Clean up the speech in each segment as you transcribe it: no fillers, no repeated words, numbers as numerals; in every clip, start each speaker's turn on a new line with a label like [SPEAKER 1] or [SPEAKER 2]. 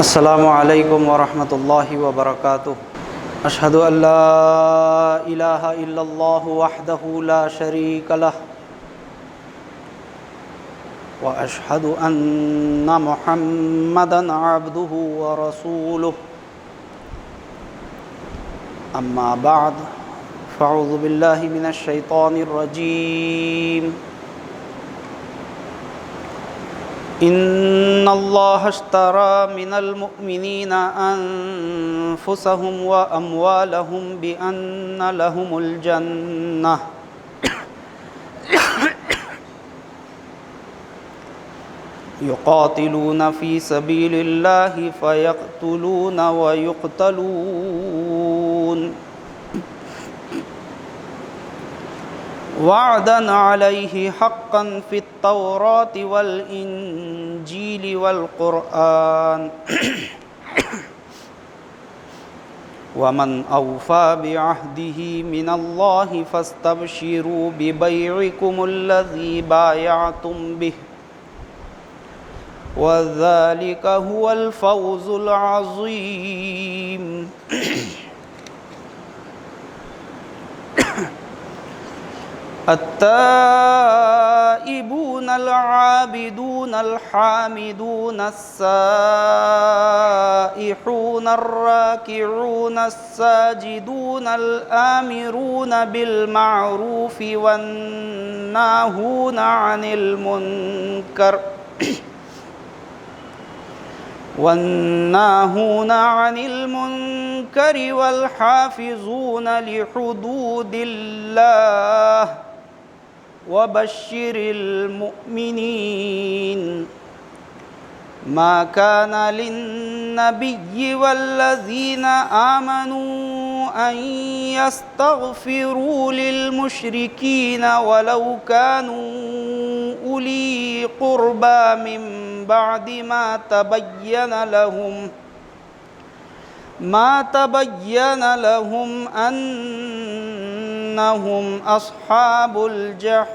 [SPEAKER 1] السلام علیکم ورحمۃ اللہ وبرکاتہ۔ اشہد ان لا الہ الا اللہ وحدہ لا شریک لہ واشہد ان محمدا عبدہ ورسولہ، اما بعد فاعوذ باللہ من الشیطان الرجیم۔ ان اللہ اشتری من المؤمنین انفسهم واموالهم بان لهم الجنہ یقاتلون فی سبیل اللہ فیقتلون ویقتلون وعدا علیہ حقا فی التوراۃ والانجیل والقرآن ومن اوفی بعہدہ من اللہ فاستبشروا ببیعکم الذی بایعتم بہ وذلک هو الفوز العظیم۔ التائبون العابدون الحامدون السائحون الراكعون الساجدون الآمرون بالمعروف والناهون عن المنكر والحافظون لحدود الله وبشر المؤمنین۔ ما كان للنبي والذين آمنوا أن يستغفروا للمشركين ولو كانوا أولي قربى من بعد ما تبين لهم أنهم أصحاب الجحیم۔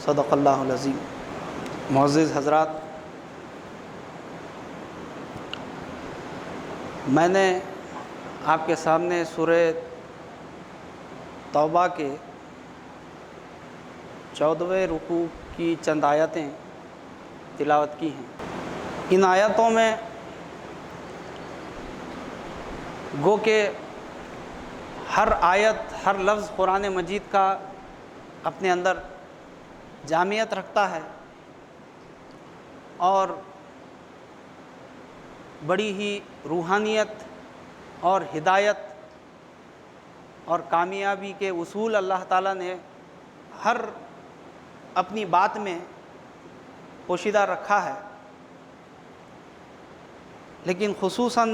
[SPEAKER 1] صدق اللہ العظیم۔ معزز حضرات، میں نے آپ کے سامنے سورہ توبہ کے 14ویں رکوع کی چند آیتیں تلاوت کی ہیں۔ ان آیتوں میں گو کہ ہر آیت، ہر لفظ قرآن مجید کا اپنے اندر جامعیت رکھتا ہے اور بڑی ہی روحانیت اور ہدایت اور کامیابی کے اصول اللہ تعالیٰ نے ہر اپنی بات میں پوشیدہ رکھا ہے، لیکن خصوصاً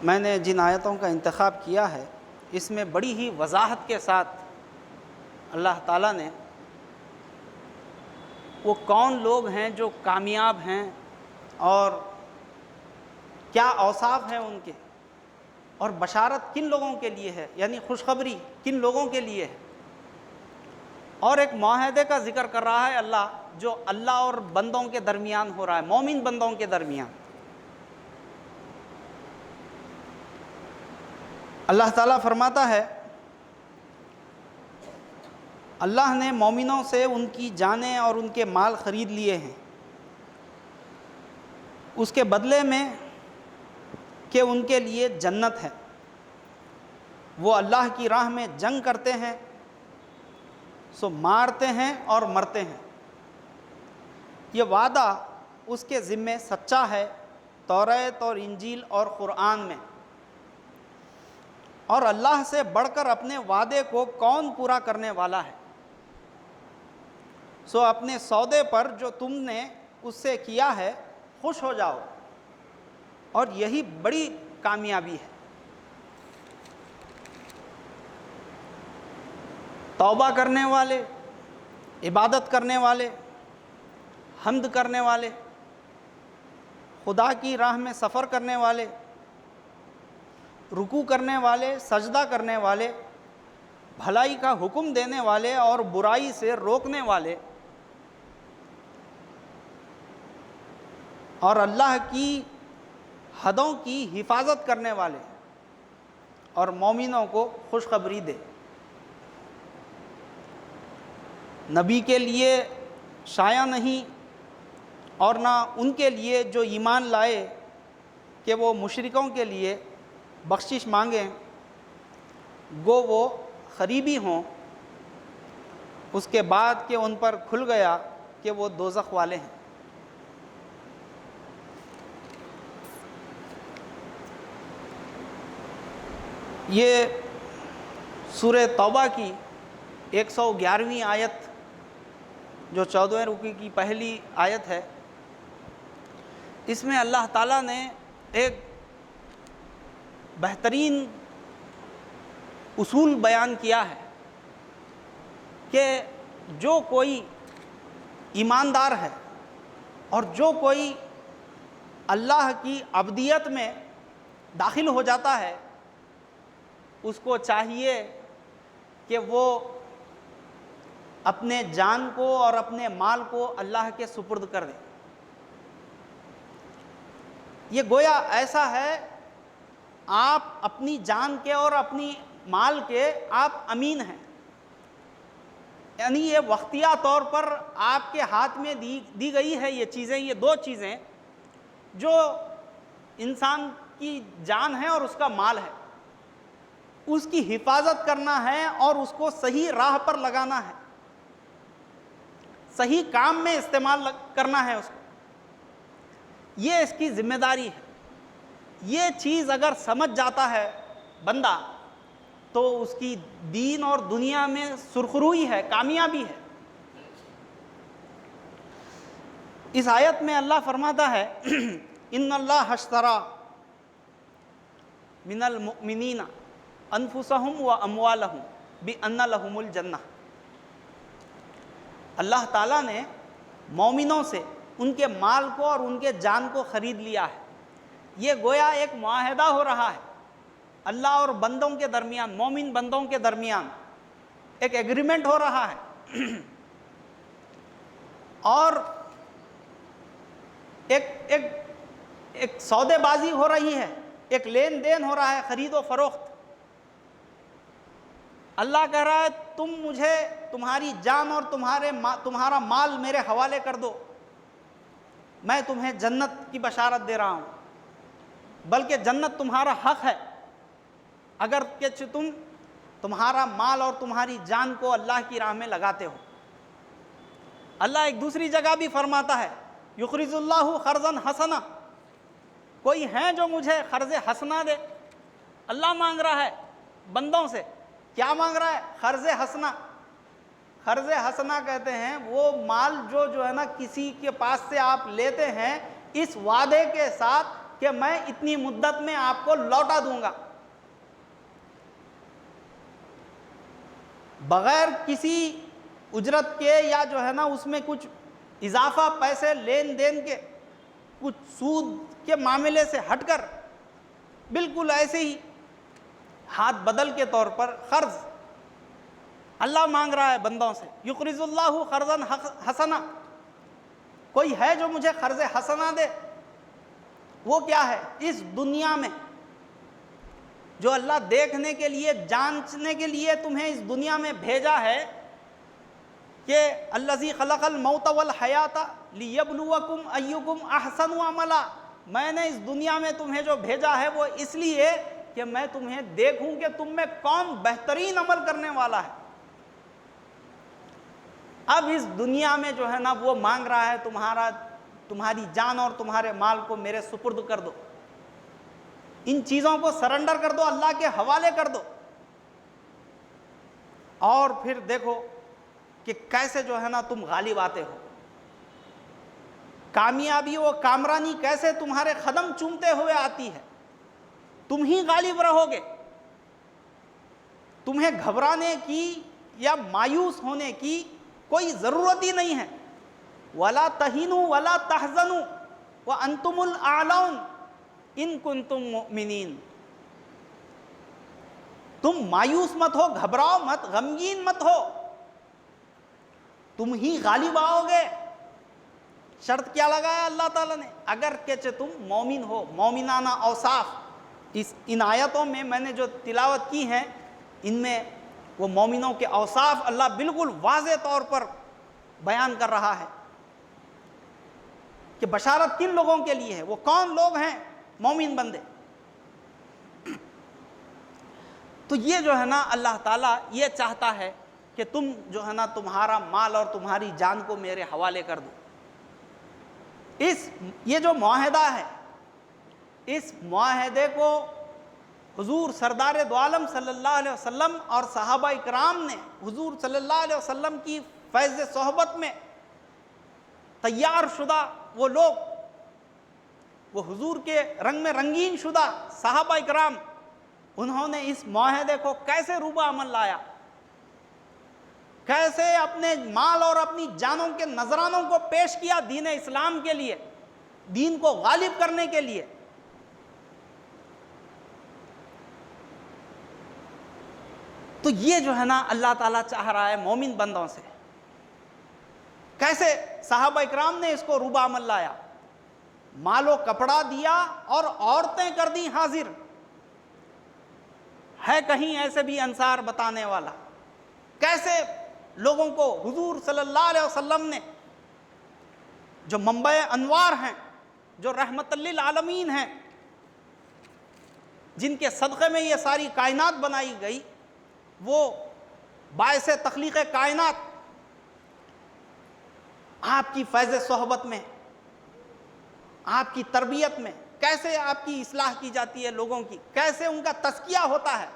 [SPEAKER 1] میں نے جن آیتوں کا انتخاب کیا ہے اس میں بڑی ہی وضاحت کے ساتھ اللہ تعالیٰ نے وہ کون لوگ ہیں جو کامیاب ہیں اور کیا اوصاف ہیں ان کے، اور بشارت کن لوگوں کے لیے ہے، یعنی خوشخبری کن لوگوں کے لیے ہے، اور ایک معاہدے کا ذکر کر رہا ہے اللہ، جو اللہ اور بندوں کے درمیان ہو رہا ہے، مومن بندوں کے درمیان۔ اللہ تعالیٰ فرماتا ہے اللہ نے مومنوں سے ان کی جانیں اور ان کے مال خرید لیے ہیں اس کے بدلے میں کہ ان کے لیے جنت ہے، وہ اللہ کی راہ میں جنگ کرتے ہیں سو مارتے ہیں اور مرتے ہیں۔ یہ وعدہ اس کے ذمے سچا ہے توریت اور انجیل اور قرآن میں، اور اللہ سے بڑھ کر اپنے وعدے کو کون پورا کرنے والا ہے؟ سو اپنے سودے پر جو تم نے اس سے کیا ہے خوش ہو جاؤ، اور یہی بڑی کامیابی ہے۔ توبہ کرنے والے، عبادت کرنے والے، حمد کرنے والے، خدا کی راہ میں سفر کرنے والے، رکوع کرنے والے، سجدہ کرنے والے، بھلائی کا حکم دینے والے اور برائی سے روکنے والے، اور اللہ کی حدوں کی حفاظت کرنے والے اور مومنوں کو خوشخبری دے۔ نبی کے لیے شایع نہیں اور نہ ان کے لیے جو ایمان لائے کہ وہ مشرکوں کے لیے بخشش مانگیں، گو وہ قریبی ہوں، اس کے بعد کہ ان پر کھل گیا کہ وہ دوزخ والے ہیں۔ یہ سورہ توبہ کی 111ویں آیت جو 14ویں رکوع کی پہلی آیت ہے، اس میں اللہ تعالیٰ نے ایک بہترین اصول بیان کیا ہے کہ جو کوئی ایماندار ہے اور جو کوئی اللہ کی عبدیت میں داخل ہو جاتا ہے، اس کو چاہیے کہ وہ اپنے جان کو اور اپنے مال کو اللہ کے سپرد کر دے۔ یہ گویا ایسا ہے، آپ اپنی جان کے اور اپنی مال کے آپ امین ہیں، یعنی یہ وقتیہ طور پر آپ کے ہاتھ میں دی گئی ہے یہ چیزیں، یہ دو چیزیں جو انسان کی جان ہے اور اس کا مال ہے، اس کی حفاظت کرنا ہے اور اس کو صحیح راہ پر لگانا ہے، صحیح کام میں استعمال کرنا ہے اس کو، یہ اس کی ذمہ داری ہے۔ یہ چیز اگر سمجھ جاتا ہے بندہ تو اس کی دین اور دنیا میں سرخروئی ہے، کامیابی ہے۔ اس آیت میں اللہ فرماتا ہے ان اللہ اشتری من المؤمنین انفسهم واموالهم بان لهم الجنہ، اللہ تعالیٰ نے مومنوں سے ان کے مال کو اور ان کے جان کو خرید لیا ہے۔ یہ گویا ایک معاہدہ ہو رہا ہے اللہ اور بندوں کے درمیان، مومن بندوں کے درمیان ایک ایگریمنٹ ہو رہا ہے اور ایک سودے بازی ہو رہی ہے، ایک لین دین ہو رہا ہے، خرید و فروخت۔ اللہ کہہ رہا ہے تم مجھے تمہاری جان اور تمہارا مال میرے حوالے کر دو، میں تمہیں جنت کی بشارت دے رہا ہوں، بلکہ جنت تمہارا حق ہے اگر کہ تمہارا مال اور تمہاری جان کو اللہ کی راہ میں لگاتے ہو۔ اللہ ایک دوسری جگہ بھی فرماتا ہے یقرض اللہ قرضا حسنا، کوئی ہے جو مجھے قرض حسنا دے؟ اللہ مانگ رہا ہے بندوں سے، کیا مانگ رہا ہے؟ قرض حسنا۔ قرض حسنا کہتے ہیں وہ مال جو ہے نا کسی کے پاس سے آپ لیتے ہیں اس وعدے کے ساتھ کہ میں اتنی مدت میں آپ کو لوٹا دوں گا، بغیر کسی اجرت کے یا جو ہے نا اس میں کچھ اضافہ پیسے لین دین کے، کچھ سود کے معاملے سے ہٹ کر، بالکل ایسے ہی ہاتھ بدل کے طور پر قرض اللہ مانگ رہا ہے بندوں سے۔ یقرض اللہ قرضا حسنا، کوئی ہے جو مجھے قرض حسنا دے؟ وہ کیا ہے؟ اس دنیا میں جو اللہ دیکھنے کے لیے، جانچنے کے لیے تمہیں اس دنیا میں بھیجا ہے کہ الذی خلق الموت والحیات لیبلوکم ایکم احسن عملا، میں نے اس دنیا میں تمہیں جو بھیجا ہے وہ اس لیے کہ میں تمہیں دیکھوں کہ تم میں کون بہترین عمل کرنے والا ہے۔ اب اس دنیا میں جو ہے نا وہ مانگ رہا ہے تمہاری جان اور تمہارے مال کو میرے سپرد کر دو، ان چیزوں کو سرنڈر کر دو، اللہ کے حوالے کر دو، اور پھر دیکھو کہ کیسے جو ہے نا تم غالب آتے ہو، کامیابی و کامرانی کیسے تمہارے قدم چومتے ہوئے آتی ہے، تم ہی غالب رہو گے، تمہیں گھبرانے کی یا مایوس ہونے کی کوئی ضرورت ہی نہیں ہے۔ وَلَا تَهِنُوا وَلَا تَحْزَنُوا وَأَنْتُمُ الْأَعْلَوْنَ إِن كُنتُم مُؤْمِنِينَ، تم مایوس مت ہو، گھبراؤ مت، غمگین مت ہو، تم ہی غالب آؤ گے شرط کیا لگایا اللہ تعالیٰ نے؟ اگر کہ تم مومن ہو، مومنانہ اوصاف ان آیتوں میں نے جو تلاوت کی ہیں، ان میں وہ مومنوں کے اوصاف اللہ بالکل واضح طور پر بیان کر رہا ہے کہ بشارت کن لوگوں کے لیے ہے، وہ کون لوگ ہیں مومن بندے۔ تو یہ جو ہے نا اللہ تعالیٰ یہ چاہتا ہے کہ تم جو ہے نا تمہارا مال اور تمہاری جان کو میرے حوالے کر دو۔ یہ جو معاہدہ ہے، اس معاہدے کو حضور سردار دو عالم صلی اللہ علیہ وسلم اور صحابہ اکرام نے حضور صلی اللہ علیہ وسلم کی فیض صحبت میں تیار شدہ وہ لوگ، وہ حضور کے رنگ میں رنگین شدہ صحابہ اکرام، انہوں نے اس معاہدے کو کیسے روبہ عمل لایا، کیسے اپنے مال اور اپنی جانوں کے نذرانوں کو پیش کیا دین اسلام کے لیے، دین کو غالب کرنے کے لیے۔ تو یہ جو ہے نا اللہ تعالیٰ چاہ رہا ہے مومن بندوں سے۔ کیسے صحابہ اکرام نے اس کو روبہ عمل لایا؟ مال و کپڑا دیا اور عورتیں کر دی حاضر۔ ہے کہیں ایسے بھی انصار بتانے والا؟ کیسے لوگوں کو حضور صلی اللہ علیہ وسلم نے، جو منبع انوار ہیں، جو رحمت للعالمین ہیں، جن کے صدقے میں یہ ساری کائنات بنائی گئی، وہ باعث تخلیق کائنات، آپ کی فیض صحبت میں، آپ کی تربیت میں کیسے آپ کی اصلاح کی جاتی ہے لوگوں کی، کیسے ان کا تزکیہ ہوتا ہے۔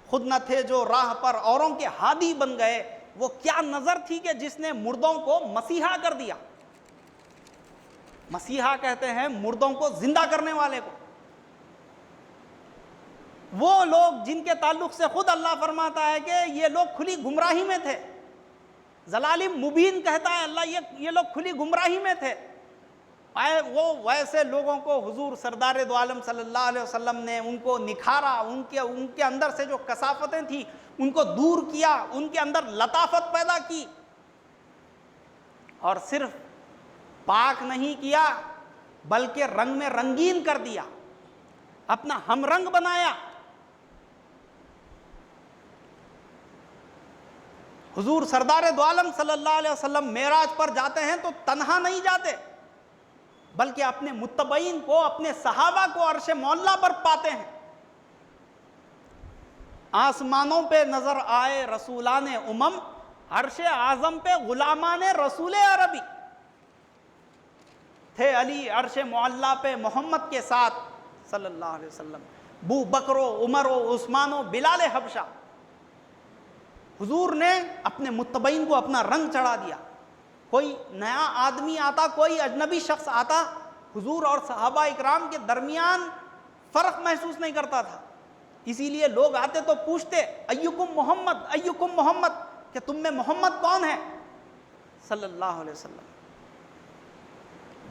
[SPEAKER 1] خود نہ تھے جو راہ پر اوروں کے ہادی بن گئے، وہ کیا نظر تھی کہ جس نے مردوں کو مسیحا کر دیا۔ مسیحا کہتے ہیں مردوں کو زندہ کرنے والے کو۔ وہ لوگ جن کے تعلق سے خود اللہ فرماتا ہے کہ یہ لوگ کھلی گمراہی میں تھے، ضلالم مبین کہتا ہے اللہ، یہ لوگ کھلی گمراہی میں تھے، وہ ویسے لوگوں کو حضور سردار دو عالم صلی اللہ علیہ وسلم نے ان کو نکھارا، ان کے اندر سے جو کثافتیں تھیں ان کو دور کیا، ان کے اندر لطافت پیدا کی، اور صرف پاک نہیں کیا بلکہ رنگ میں رنگین کر دیا، اپنا ہم رنگ بنایا۔ حضور سردار دو عالم صلی اللہ علیہ وسلم معراج پر جاتے ہیں تو تنہا نہیں جاتے، بلکہ اپنے متبعین کو، اپنے صحابہ کو عرش معلیٰ پر پاتے ہیں۔ آسمانوں پہ نظر آئے رسولان امم، عرش اعظم پہ غلامان رسول عربی، تھے علی عرش معلیٰ پہ محمد کے ساتھ صلی اللہ علیہ وسلم، بو بکر و عمر و عثمان و بلال حبشہ۔ حضور نے اپنے متبعین کو اپنا رنگ چڑھا دیا۔ کوئی نیا آدمی آتا، کوئی اجنبی شخص آتا، حضور اور صحابہ اکرام کے درمیان فرق محسوس نہیں کرتا تھا۔ اسی لیے لوگ آتے تو پوچھتے ایکم محمد، ایکم محمد، کہ تم میں محمد کون ہے صلی اللہ علیہ وسلم۔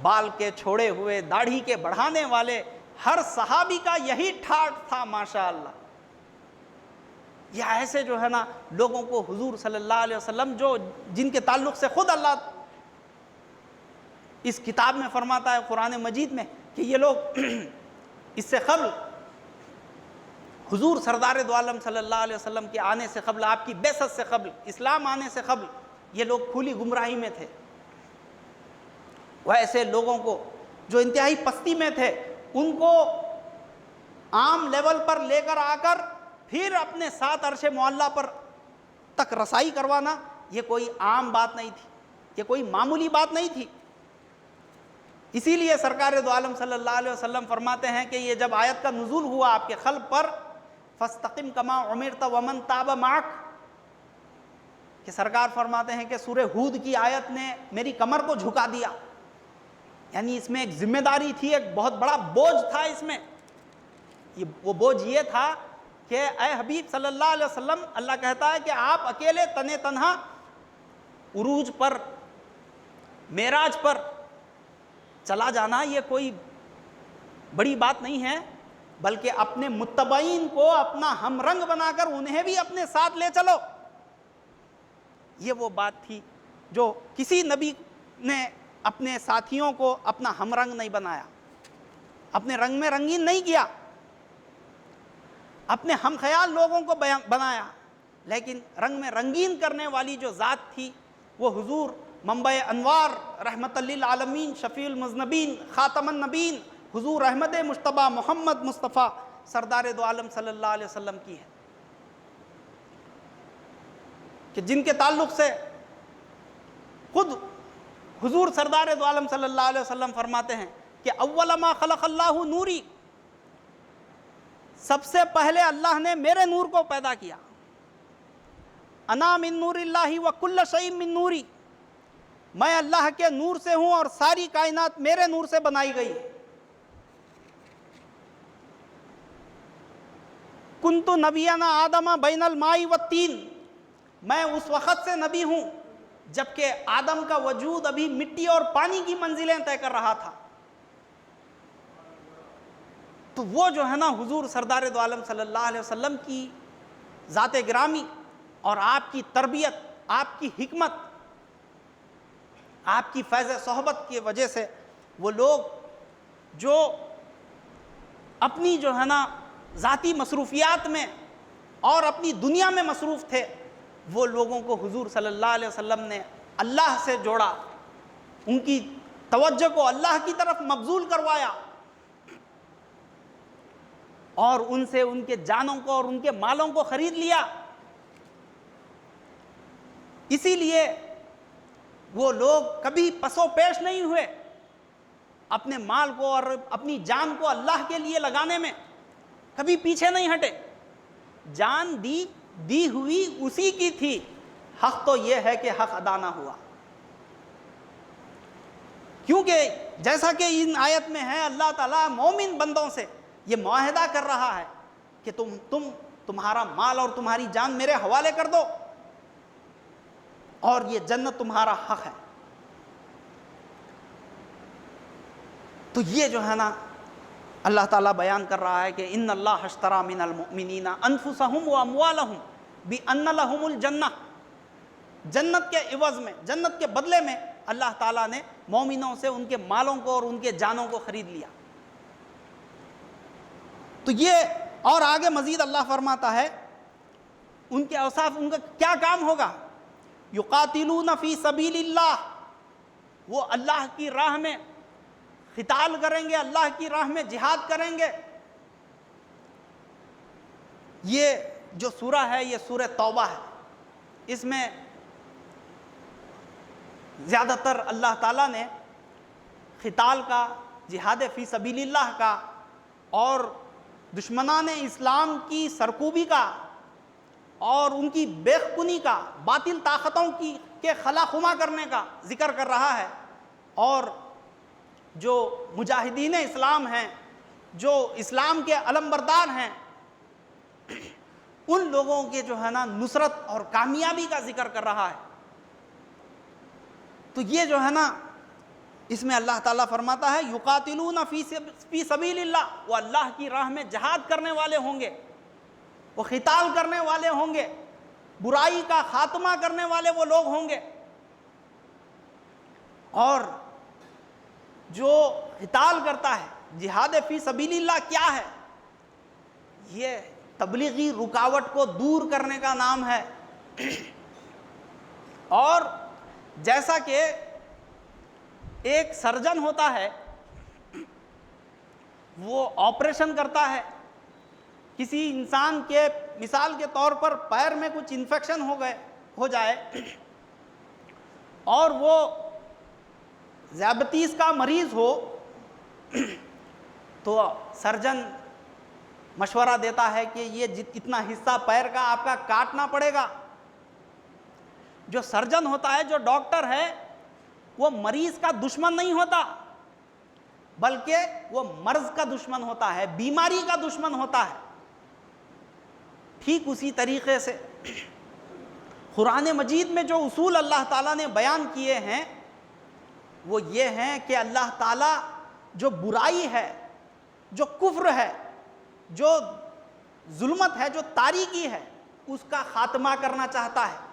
[SPEAKER 1] بال کے چھوڑے ہوئے، داڑھی کے بڑھانے والے، ہر صحابی کا یہی ٹھاٹ تھا ماشاءاللہ۔ یہ ایسے جو ہے نا لوگوں کو حضور صلی اللہ علیہ وسلم، جن کے تعلق سے خود اللہ اس کتاب میں فرماتا ہے قرآن مجید میں کہ یہ لوگ اس سے قبل حضور سردار دو عالم صلی اللہ علیہ وسلم کے آنے سے قبل، آپ کی بعثت سے قبل، اسلام آنے سے قبل، یہ لوگ کھلی گمراہی میں تھے۔ وہ ایسے لوگوں کو جو انتہائی پستی میں تھے، ان کو عام لیول پر لے کر آ کر پھر اپنے ساتھ عرش معلیٰ پر تک رسائی کروانا، یہ کوئی عام بات نہیں تھی، یہ کوئی معمولی بات نہیں تھی۔ اسی لیے سرکار دو عالم صلی اللہ علیہ وسلم فرماتے ہیں کہ یہ جب آیت کا نزول ہوا آپ کے قلب پر، فاستقم کما امرت ومن تاب معک، کہ سرکار فرماتے ہیں کہ سورہ ہود کی آیت نے میری کمر کو جھکا دیا، یعنی اس میں ایک ذمہ داری تھی، ایک بہت بڑا بوجھ تھا اس میں۔ وہ بوجھ یہ تھا کہ اے حبیب صلی اللہ علیہ وسلم، اللہ کہتا ہے کہ آپ اکیلے تنے تنہا عروج پر، معراج پر چلا جانا یہ کوئی بڑی بات نہیں ہے، بلکہ اپنے متبعین کو اپنا ہم رنگ بنا کر انہیں بھی اپنے ساتھ لے چلو۔ یہ وہ بات تھی جو کسی نبی نے اپنے ساتھیوں کو اپنا ہم رنگ نہیں بنایا، اپنے رنگ میں رنگین نہیں کیا، اپنے ہم خیال لوگوں کو بنایا، لیکن رنگ میں رنگین کرنے والی جو ذات تھی وہ حضور منبع انوار، رحمت للعالمین، شفیع المذنبین، خاتم النبین، حضور احمد مجتبیٰ محمد مصطفیٰ سردار دو عالم صلی اللہ علیہ وسلم کی ہے، کہ جن کے تعلق سے خود حضور سردار دو عالم صلی اللہ علیہ وسلم فرماتے ہیں کہ اول ما خلق اللہ نوری، سب سے پہلے اللہ نے میرے نور کو پیدا کیا، انا من نور اللہ وکل شیء من نوری، میں اللہ کے نور سے ہوں اور ساری کائنات میرے نور سے بنائی گئی ہے، کنت نبینا آدم بین الماء والطین، میں اس وقت سے نبی ہوں جبکہ آدم کا وجود ابھی مٹی اور پانی کی منزلیں طے کر رہا تھا۔ تو وہ جو ہے نا حضور سردار دو عالم صلی اللہ علیہ وسلم کی ذات گرامی اور آپ کی تربیت، آپ کی حکمت، آپ کی فیض صحبت کی وجہ سے وہ لوگ جو اپنی جو ہے نا ذاتی مصروفیات میں اور اپنی دنیا میں مصروف تھے، وہ لوگوں کو حضور صلی اللہ علیہ وسلم نے اللہ سے جوڑا، ان کی توجہ کو اللہ کی طرف مبذول کروایا اور ان سے ان کے جانوں کو اور ان کے مالوں کو خرید لیا۔ اسی لیے وہ لوگ کبھی پسو پیش نہیں ہوئے، اپنے مال کو اور اپنی جان کو اللہ کے لیے لگانے میں کبھی پیچھے نہیں ہٹے، جان دی ہوئی اسی کی تھی، حق تو یہ ہے کہ حق ادا نہ ہوا، کیونکہ جیسا کہ ان آیت میں ہے اللہ تعالیٰ مومن بندوں سے یہ معاہدہ کر رہا ہے کہ تمہارا مال اور تمہاری جان میرے حوالے کر دو اور یہ جنت تمہارا حق ہے۔ تو یہ جو ہے نا اللہ تعالیٰ بیان کر رہا ہے کہ ان اللہ اشتری من المؤمنین انفسہم واموالہم بان لہم الجنہ، جنت کے عوض میں، جنت کے بدلے میں اللہ تعالیٰ نے مومنوں سے ان کے مالوں کو اور ان کے جانوں کو خرید لیا۔ تو یہ اور آگے مزید اللہ فرماتا ہے ان کے اوصاف، ان کا کیا کام ہوگا، یقاتلون فی سبیل اللہ، وہ اللہ کی راہ میں قتال کریں گے، اللہ کی راہ میں جہاد کریں گے۔ یہ جو سورہ ہے یہ سورہ توبہ ہے، اس میں زیادہ تر اللہ تعالیٰ نے قتال کا، جہاد فی سبیل اللہ کا اور دشمنان اسلام کی سرکوبی کا اور ان کی بیخبنی کا، باطل طاقتوں کے خلا خما کرنے کا ذکر کر رہا ہے، اور جو مجاہدین اسلام ہیں، جو اسلام کے علمبردار ہیں، ان لوگوں کے جو ہے نا نصرت اور کامیابی کا ذکر کر رہا ہے۔ تو یہ جو ہے نا اس میں اللہ تعالیٰ فرماتا ہے یقاتلون فی سبیل اللہ، وہ اللہ کی راہ میں جہاد کرنے والے ہوں گے، وہ قتال کرنے والے ہوں گے، برائی کا خاتمہ کرنے والے وہ لوگ ہوں گے۔ اور جو قتال کرتا ہے، جہاد فی سبیل اللہ کیا ہے، یہ تبلیغی رکاوٹ کو دور کرنے کا نام ہے۔ اور جیسا کہ ایک سرجن ہوتا ہے، وہ آپریشن کرتا ہے کسی انسان کے، مثال کے طور پر پیر میں کچھ انفیکشن ہو جائے اور وہ ذیابیطس کا مریض ہو، تو سرجن مشورہ دیتا ہے کہ یہ اتنا حصہ پیر کا آپ کا کاٹنا پڑے گا۔ جو سرجن ہوتا ہے، جو ڈاکٹر ہے، وہ مریض کا دشمن نہیں ہوتا، بلکہ وہ مرض کا دشمن ہوتا ہے، بیماری کا دشمن ہوتا ہے۔ ٹھیک اسی طریقے سے قرآن مجید میں جو اصول اللہ تعالیٰ نے بیان کیے ہیں وہ یہ ہیں کہ اللہ تعالیٰ جو برائی ہے، جو کفر ہے، جو ظلمت ہے، جو تاریکی ہے، اس کا خاتمہ کرنا چاہتا ہے،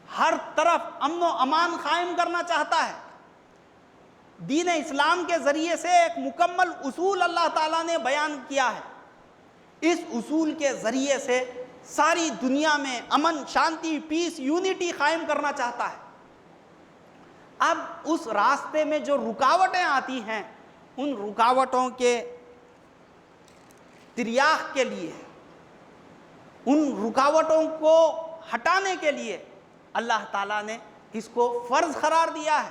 [SPEAKER 1] ہر طرف امن و امان قائم کرنا چاہتا ہے، دین اسلام کے ذریعے سے ایک مکمل اصول اللہ تعالیٰ نے بیان کیا ہے۔ اس اصول کے ذریعے سے ساری دنیا میں امن، شانتی، پیس، یونٹی قائم کرنا چاہتا ہے۔ اب اس راستے میں جو رکاوٹیں آتی ہیں، ان رکاوٹوں کے تریاق کے لیے، ان رکاوٹوں کو ہٹانے کے لیے اللہ تعالیٰ نے اس کو فرض قرار دیا ہے۔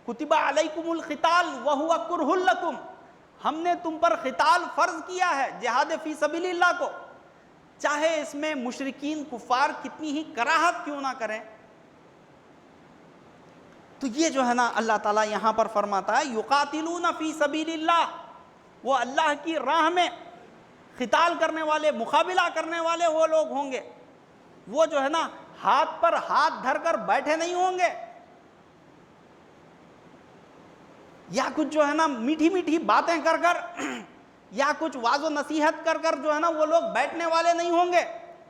[SPEAKER 1] کتب علیکم القتال وہو کرہ لکم، ہم نے تم پر قتال فرض کیا ہے، جہاد فی سبیل اللہ کو، چاہے اس میں مشرکین کفار کتنی ہی کراہت کیوں نہ کریں۔ تو یہ جو ہے نا اللہ تعالیٰ یہاں پر فرماتا ہے یقاتلون فی سبیل اللہ، وہ اللہ کی راہ میں قتال کرنے والے، مقابلہ کرنے والے وہ لوگ ہوں گے، وہ جو ہے نا ہاتھ پر ہاتھ دھر کر بیٹھے نہیں ہوں گے، یا کچھ جو ہے نا میٹھی میٹھی باتیں کر کر یا کچھ واعظ و نصیحت کر کر جو ہے نا وہ لوگ بیٹھنے والے نہیں ہوں گے،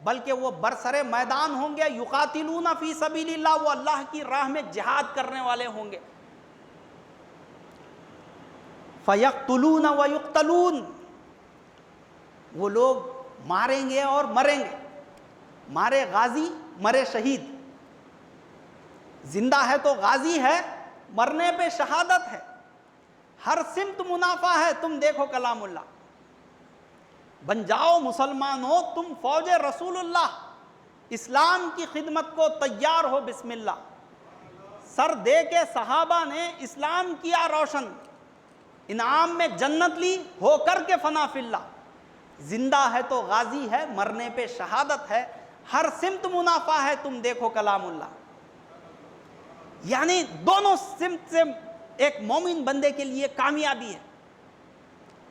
[SPEAKER 1] بلکہ وہ برسر میدان ہوں گے۔ یقاتلون فی سبیل اللہ، وہ اللہ کی راہ میں جہاد کرنے والے ہوں گے۔ فیقتلون ویقتلون، وہ لوگ ماریں گے اور مریں گے، مارے غازی مرے شہید، زندہ ہے تو غازی ہے، مرنے پہ شہادت ہے، ہر سمت منافع ہے۔ تم دیکھو کلام اللہ، بن جاؤ مسلمان ہو تم فوج رسول اللہ، اسلام کی خدمت کو تیار ہو، بسم اللہ۔ سر دے کے صحابہ نے اسلام کیا روشن، انعام میں جنت لی، ہو کر کے فنا فی اللہ، زندہ ہے تو غازی ہے، مرنے پہ شہادت ہے، ہر سمت منافع ہے، تم دیکھو کلام اللہ۔ یعنی دونوں سمت سے ایک مومن بندے کے لیے کامیابی ہے۔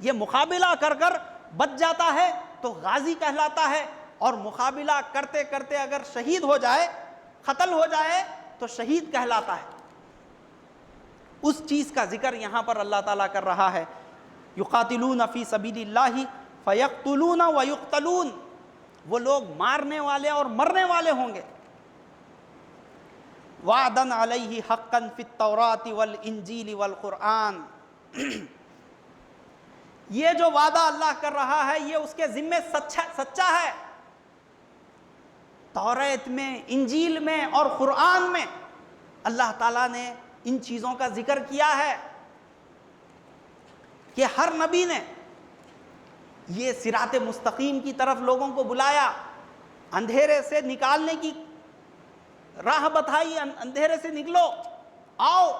[SPEAKER 1] یہ مقابلہ کر کر بچ جاتا ہے تو غازی کہلاتا ہے، اور مقابلہ کرتے کرتے اگر شہید ہو جائے، قتل ہو جائے تو شہید کہلاتا ہے۔ اس چیز کا ذکر یہاں پر اللہ تعالیٰ کر رہا ہے، یقاتلون فی سبیل اللہ فیقتلون ویقتلون، وہ لوگ مارنے والے اور مرنے والے ہوں گے۔ وعدن علیہ حقا فی التوراۃ والانجیل والقرآن، یہ جو وعدہ اللہ کر رہا ہے یہ اس کے ذمے سچا ہے۔ توریت میں، انجیل میں اور قرآن میں اللہ تعالیٰ نے ان چیزوں کا ذکر کیا ہے کہ ہر نبی نے یہ صراط مستقیم کی طرف لوگوں کو بلایا، اندھیرے سے نکالنے کی راہ بتائی، اندھیرے سے نکلو، آؤ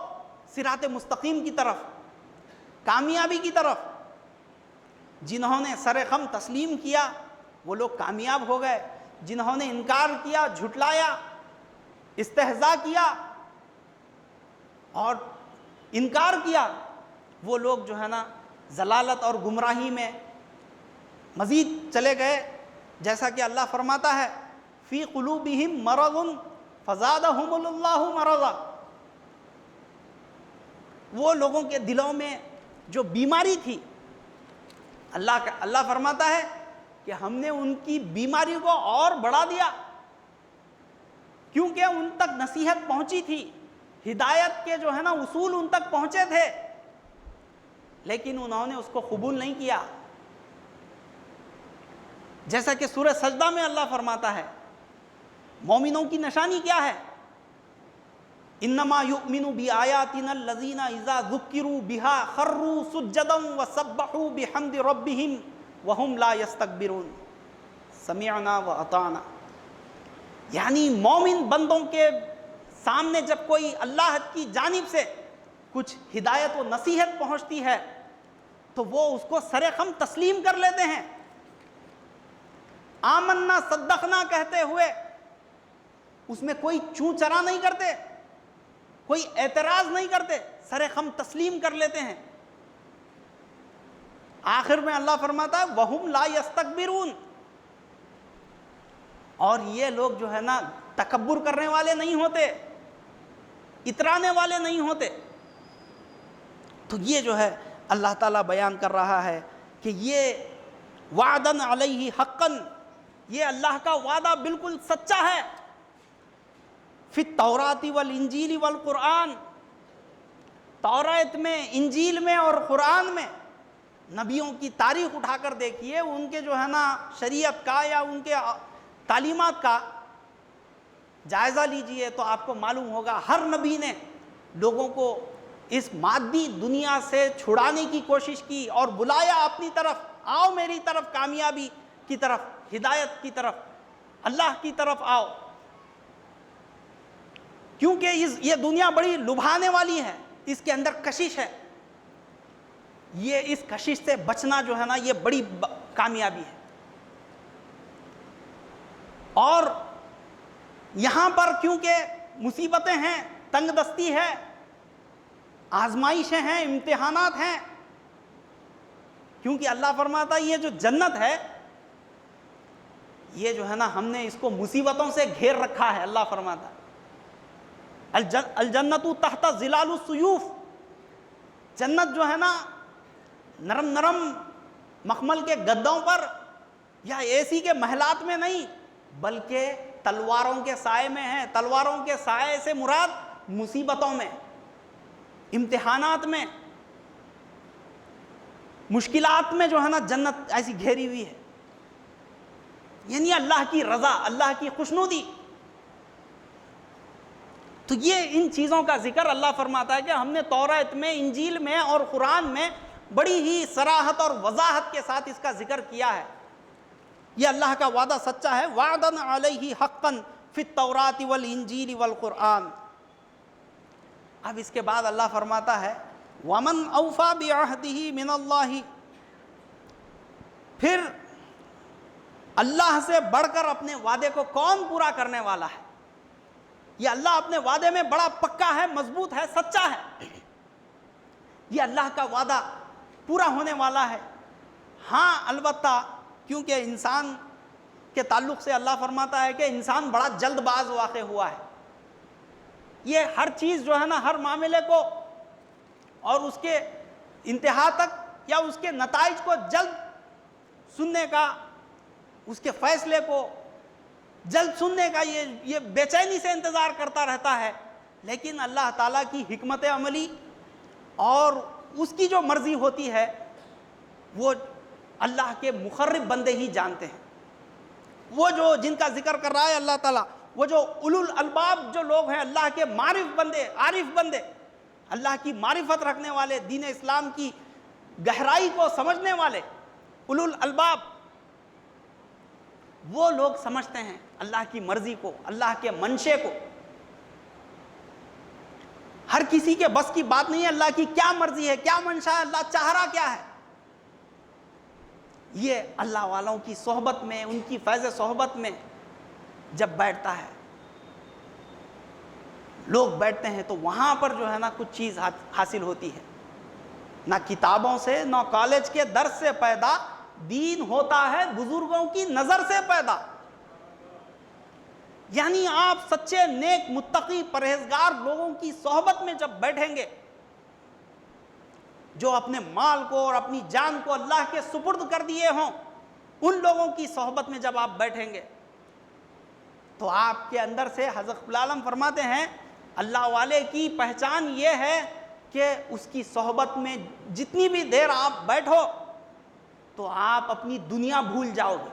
[SPEAKER 1] صراط مستقیم کی طرف، کامیابی کی طرف۔ جنہوں نے سر خم تسلیم کیا وہ لوگ کامیاب ہو گئے، جنہوں نے انکار کیا، جھٹلایا، استہزاء کیا اور انکار کیا، وہ لوگ جو ہے نا ضلالت اور گمراہی میں مزید چلے گئے۔ جیسا کہ اللہ فرماتا ہے فی قلوبہم مرض فزادہم اللہ مرضا، وہ لوگوں کے دلوں میں جو بیماری تھی، اللہ فرماتا ہے کہ ہم نے ان کی بیماری کو اور بڑھا دیا، کیونکہ ان تک نصیحت پہنچی تھی، ہدایت کے جو ہے نا اصول ان تک پہنچے تھے، لیکن انہوں نے اس کو قبول نہیں کیا۔ جیسا کہ سورہ سجدہ میں اللہ فرماتا ہے مومنوں کی نشانی کیا ہے، انما یؤمن بآیاتنا الذین اذا ذکروا بها خروا سجدا وسبحوا بحمد ربهم وهم لا یستکبرون سمعنا واطعنا۔ یعنی مومن بندوں کے سامنے جب کوئی اللہ کی جانب سے کچھ ہدایت و نصیحت پہنچتی ہے تو وہ اس کو سر خم تسلیم کر لیتے ہیں، آمنا صدقنا کہتے ہوئے اس میں کوئی چون چرا نہیں کرتے، کوئی اعتراض نہیں کرتے، سر خم تسلیم کر لیتے ہیں۔ آخر میں اللہ فرماتا ہے وَهُمْ لَا يَسْتَكْبِرُونَ، اور یہ لوگ جو ہے نا تکبر کرنے والے نہیں ہوتے، اترانے والے نہیں ہوتے۔ تو یہ جو ہے اللہ تعالیٰ بیان کر رہا ہے کہ یہ وعدن علیہ حقاً، یہ اللہ کا وعدہ بالکل سچا ہے، فی التوراۃ والانجیل والقرآن، تورات میں، انجیل میں اور قرآن میں نبیوں کی تاریخ اٹھا کر دیکھیے، ان کے جو ہے نا شریعت کا یا ان کے تعلیمات کا جائزہ لیجئے تو آپ کو معلوم ہوگا ہر نبی نے لوگوں کو اس مادی دنیا سے چھڑانے کی کوشش کی اور بلایا اپنی طرف، آؤ میری طرف، کامیابی کی طرف، ہدایت کی طرف، اللہ کی طرف آؤ، کیونکہ یہ دنیا بڑی لبھانے والی ہے، اس کے اندر کشش ہے، یہ اس کشش سے بچنا جو ہے نا یہ بڑی کامیابی ہے۔ اور یہاں پر کیونکہ مصیبتیں ہیں، تنگ دستی ہے، آزمائشیں ہیں، امتحانات ہیں، کیونکہ اللہ فرماتا ہے یہ جو جنت ہے یہ جو ہے نا ہم نے اس کو مصیبتوں سے گھیر رکھا ہے۔ اللہ فرماتا ہے الجنت تحت ظلال السیوف، جنت جو ہے نا نرم نرم مخمل کے گدوں پر یا اے سی کے محلات میں نہیں بلکہ تلواروں کے سائے میں ہے۔ تلواروں کے سائے سے مراد مصیبتوں میں، امتحانات میں، مشکلات میں جو ہے نا جنت ایسی گھیری ہوئی ہے، یعنی اللہ کی رضا، اللہ کی خوشنودی۔ تو یہ ان چیزوں کا ذکر اللہ فرماتا ہے کہ ہم نے تورات میں، انجیل میں اور قرآن میں بڑی ہی صراحت اور وضاحت کے ساتھ اس کا ذکر کیا ہے۔ یہ اللہ کا وعدہ سچا ہے، وعدن علیہ حقا فی التوراۃ والانجیل والقرآن۔ اب اس کے بعد اللہ فرماتا ہے ومن اوفی بعہدہ من اللہ، پھر اللہ سے بڑھ کر اپنے وعدے کو کون پورا کرنے والا ہے؟ یہ اللہ اپنے وعدے میں بڑا پکا ہے، مضبوط ہے، سچا ہے، یہ اللہ کا وعدہ پورا ہونے والا ہے۔ ہاں البتہ کیونکہ انسان کے تعلق سے اللہ فرماتا ہے کہ انسان بڑا جلد باز واقع ہوا ہے، یہ ہر چیز جو ہے نا ہر معاملے کو اور اس کے انتہا تک یا اس کے نتائج کو جلد سننے کا، اس کے فیصلے کو جلد سننے کا یہ بے چینی سے انتظار کرتا رہتا ہے، لیکن اللہ تعالیٰ کی حکمت عملی اور اس کی جو مرضی ہوتی ہے وہ اللہ کے مقرب بندے ہی جانتے ہیں۔ وہ جو جن کا ذکر کر رہا ہے اللہ تعالیٰ، وہ جو اولو الالباب جو لوگ ہیں، اللہ کے معرف بندے، عارف بندے، اللہ کی معرفت رکھنے والے، دین اسلام کی گہرائی کو سمجھنے والے، اولو الالباب، وہ لوگ سمجھتے ہیں اللہ کی مرضی کو، اللہ کے منشے کو۔ ہر کسی کے بس کی بات نہیں ہے اللہ کی کیا مرضی ہے، کیا منشا ہے، اللہ چاہ رہا کیا ہے۔ یہ اللہ والوں کی صحبت میں، ان کی فیض صحبت میں جب بیٹھتا ہے، لوگ بیٹھتے ہیں تو وہاں پر جو ہے نا کچھ چیز حاصل ہوتی ہے، نہ کتابوں سے، نہ کالج کے درس سے پیدا، دین ہوتا ہے بزرگوں کی نظر سے پیدا۔ یعنی آپ سچے نیک متقی پرہیزگار لوگوں کی صحبت میں جب بیٹھیں گے، جو اپنے مال کو اور اپنی جان کو اللہ کے سپرد کر دیے ہوں، ان لوگوں کی صحبت میں جب آپ بیٹھیں گے تو آپ کے اندر سے حضرت العالم فرماتے ہیں اللہ والے کی پہچان یہ ہے کہ اس کی صحبت میں جتنی بھی دیر آپ بیٹھو تو آپ اپنی دنیا بھول جاؤ گے۔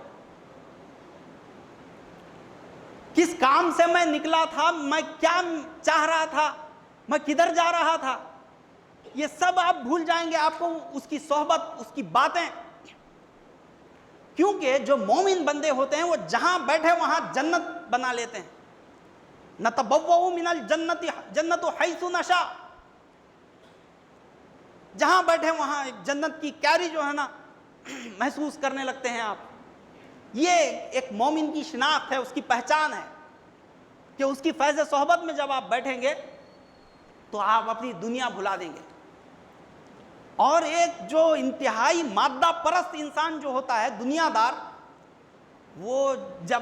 [SPEAKER 1] کس کام سے میں نکلا تھا، میں کیا چاہ رہا تھا، میں کدھر جا رہا تھا، یہ سب آپ بھول جائیں گے۔ آپ کو اس کی صحبت، اس کی باتیں، کیونکہ جو مومن بندے ہوتے ہیں وہ جہاں بیٹھے وہاں جنت بنا لیتے ہیں۔ نتبوؤ من الجنت جنت حیث نشاء، جہاں بیٹھے وہاں جنت کی کیاری جو ہے نا محسوس کرنے لگتے ہیں آپ۔ یہ ایک مومن کی شناخت ہے، اس کی پہچان ہے کہ اس کی فیض صحبت میں جب آپ بیٹھیں گے تو آپ اپنی دنیا بھلا دیں گے۔ اور ایک جو انتہائی مادہ پرست انسان جو ہوتا ہے، دنیا دار، وہ جب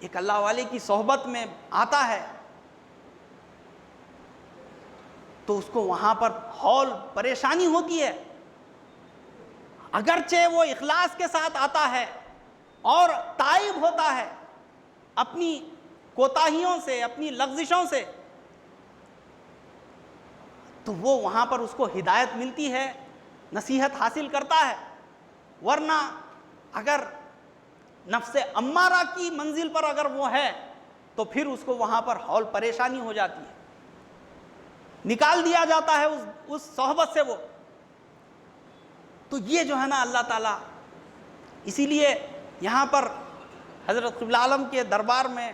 [SPEAKER 1] ایک اللہ والے کی صحبت میں آتا ہے تو اس کو وہاں پر ہول پریشانی ہوتی ہے، اگرچہ وہ اخلاص کے ساتھ آتا ہے اور تائب ہوتا ہے اپنی کوتاہیوں سے، اپنی لغزشوں سے، تو وہ وہاں پر اس کو ہدایت ملتی ہے، نصیحت حاصل کرتا ہے. ورنہ اگر نفس امارہ کی منزل پر اگر وہ ہے تو پھر اس کو وہاں پر ہول پریشانی ہو جاتی ہے، نکال دیا جاتا ہے اس صحبت سے وہ. تو یہ جو ہے نا اللہ تعالیٰ، اسی لیے یہاں پر حضرت قبلہ عالم کے دربار میں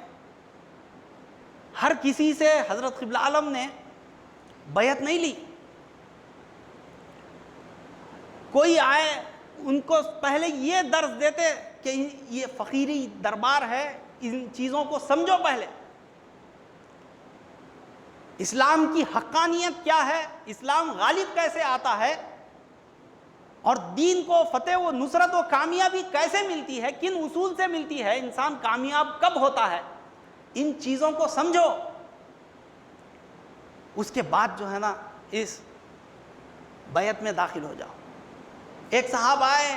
[SPEAKER 1] ہر کسی سے حضرت قبلہ عالم نے بیعت نہیں لی. کوئی آئے ان کو پہلے یہ درس دیتے کہ یہ فقیری دربار ہے، ان چیزوں کو سمجھو پہلے. اسلام کی حقانیت کیا ہے، اسلام غالب کیسے آتا ہے، اور دین کو فتح و نصرت و کامیابی کیسے ملتی ہے، کن اصول سے ملتی ہے، انسان کامیاب کب ہوتا ہے، ان چیزوں کو سمجھو. اس کے بعد جو ہے نا اس بیعت میں داخل ہو جاؤ. ایک صاحب آئے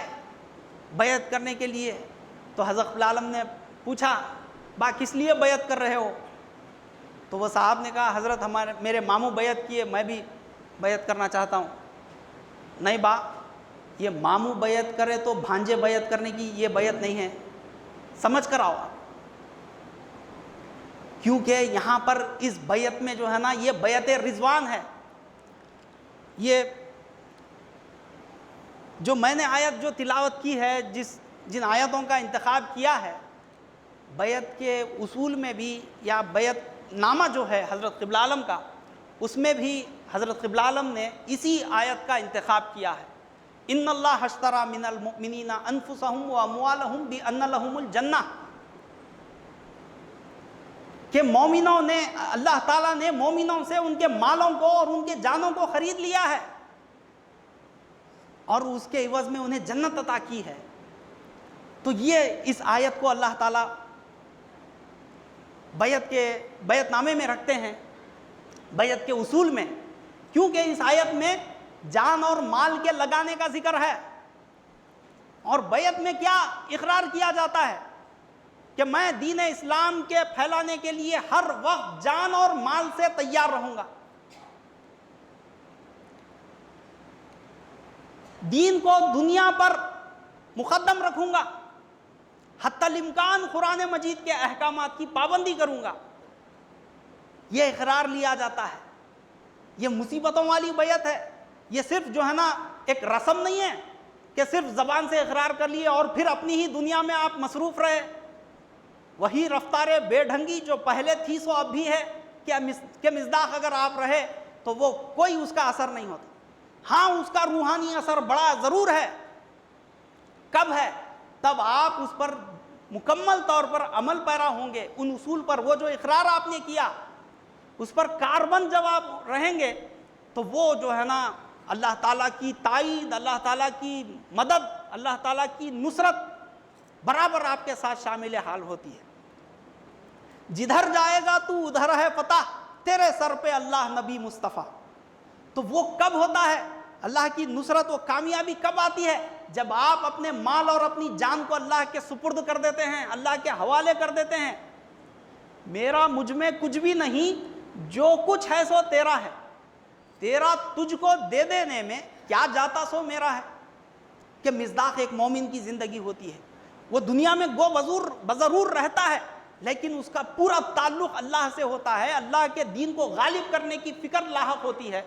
[SPEAKER 1] بیعت کرنے کے لیے تو حضرت قبلہ عالم نے پوچھا کس لیے بیعت کر رہے ہو؟ تو وہ صاحب نے کہا حضرت میرے ماموں بیعت کیے، میں بھی بیعت کرنا چاہتا ہوں. نہیں یہ ماموں بیعت کرے تو بھانجے بیعت کرنے کی یہ بیعت نہیں ہے، سمجھ کر آؤ آپ. کیونکہ یہاں پر اس بیعت میں جو ہے نا یہ بیعت رضوان ہے. یہ جو میں نے آیت جو تلاوت کی ہے، جن آیتوں کا انتخاب کیا ہے، بیعت کے اصول میں بھی یا بیعت نامہ جو ہے حضرت قبلہ عالم کا، اس میں بھی حضرت قبلہ عالم نے اسی آیت کا انتخاب کیا ہے. ان اللہ اشتری من المؤمنین انفسهم واموالهم بان لهم الجنہ، کہ مومنوں نے، اللہ تعالیٰ نے مومنوں سے ان کے مالوں کو اور ان کے جانوں کو خرید لیا ہے اور اس کے عوض میں انہیں جنت عطا کی ہے. تو یہ اس آیت کو اللہ تعالیٰ بیعت نامے میں رکھتے ہیں، بیعت کے اصول میں، کیونکہ اس آیت میں جان اور مال کے لگانے کا ذکر ہے. اور بیعت میں کیا اقرار کیا جاتا ہے کہ میں دین اسلام کے پھیلانے کے لیے ہر وقت جان اور مال سے تیار رہوں گا، دین کو دنیا پر مقدم رکھوں گا، حتی الامکان قرآن مجید کے احکامات کی پابندی کروں گا. یہ اقرار لیا جاتا ہے. یہ مصیبتوں والی بیعت ہے. یہ صرف جو ہے نا ایک رسم نہیں ہے کہ صرف زبان سے اقرار کر لیے اور پھر اپنی ہی دنیا میں آپ مصروف رہے. وہی رفتار بے ڈھنگی جو پہلے تھی سو اب بھی ہے کہ مصداق اگر آپ رہے تو وہ کوئی اس کا اثر نہیں ہوتا. ہاں اس کا روحانی اثر بڑا ضرور ہے. کب ہے؟ تب آپ اس پر مکمل طور پر عمل پیرا ہوں گے، ان اصول پر. وہ جو اقرار آپ نے کیا اس پر کاربند جب آپ رہیں گے تو وہ جو ہے نا اللہ تعالیٰ کی تائید، اللہ تعالیٰ کی مدد، اللہ تعالیٰ کی نصرت برابر آپ کے ساتھ شامل حال ہوتی ہے. جدھر جائے گا تو ادھر ہے فتح، تیرے سر پہ اللہ نبی مصطفیٰ. تو وہ کب ہوتا ہے؟ اللہ کی نصرت و کامیابی کب آتی ہے؟ جب آپ اپنے مال اور اپنی جان کو اللہ کے سپرد کر دیتے ہیں، اللہ کے حوالے کر دیتے ہیں. میرا مجھ میں کچھ بھی نہیں، جو کچھ ہے سو تیرا ہے، تیرا تجھ کو دے دینے میں کیا جاتا سو میرا ہے. کہ مصداق ایک مومن کی زندگی ہوتی ہے. وہ دنیا میں گو بضرور رہتا ہے لیکن اس کا پورا تعلق اللہ سے ہوتا ہے، اللہ کے دین کو غالب کرنے کی فکر لاحق ہوتی ہے.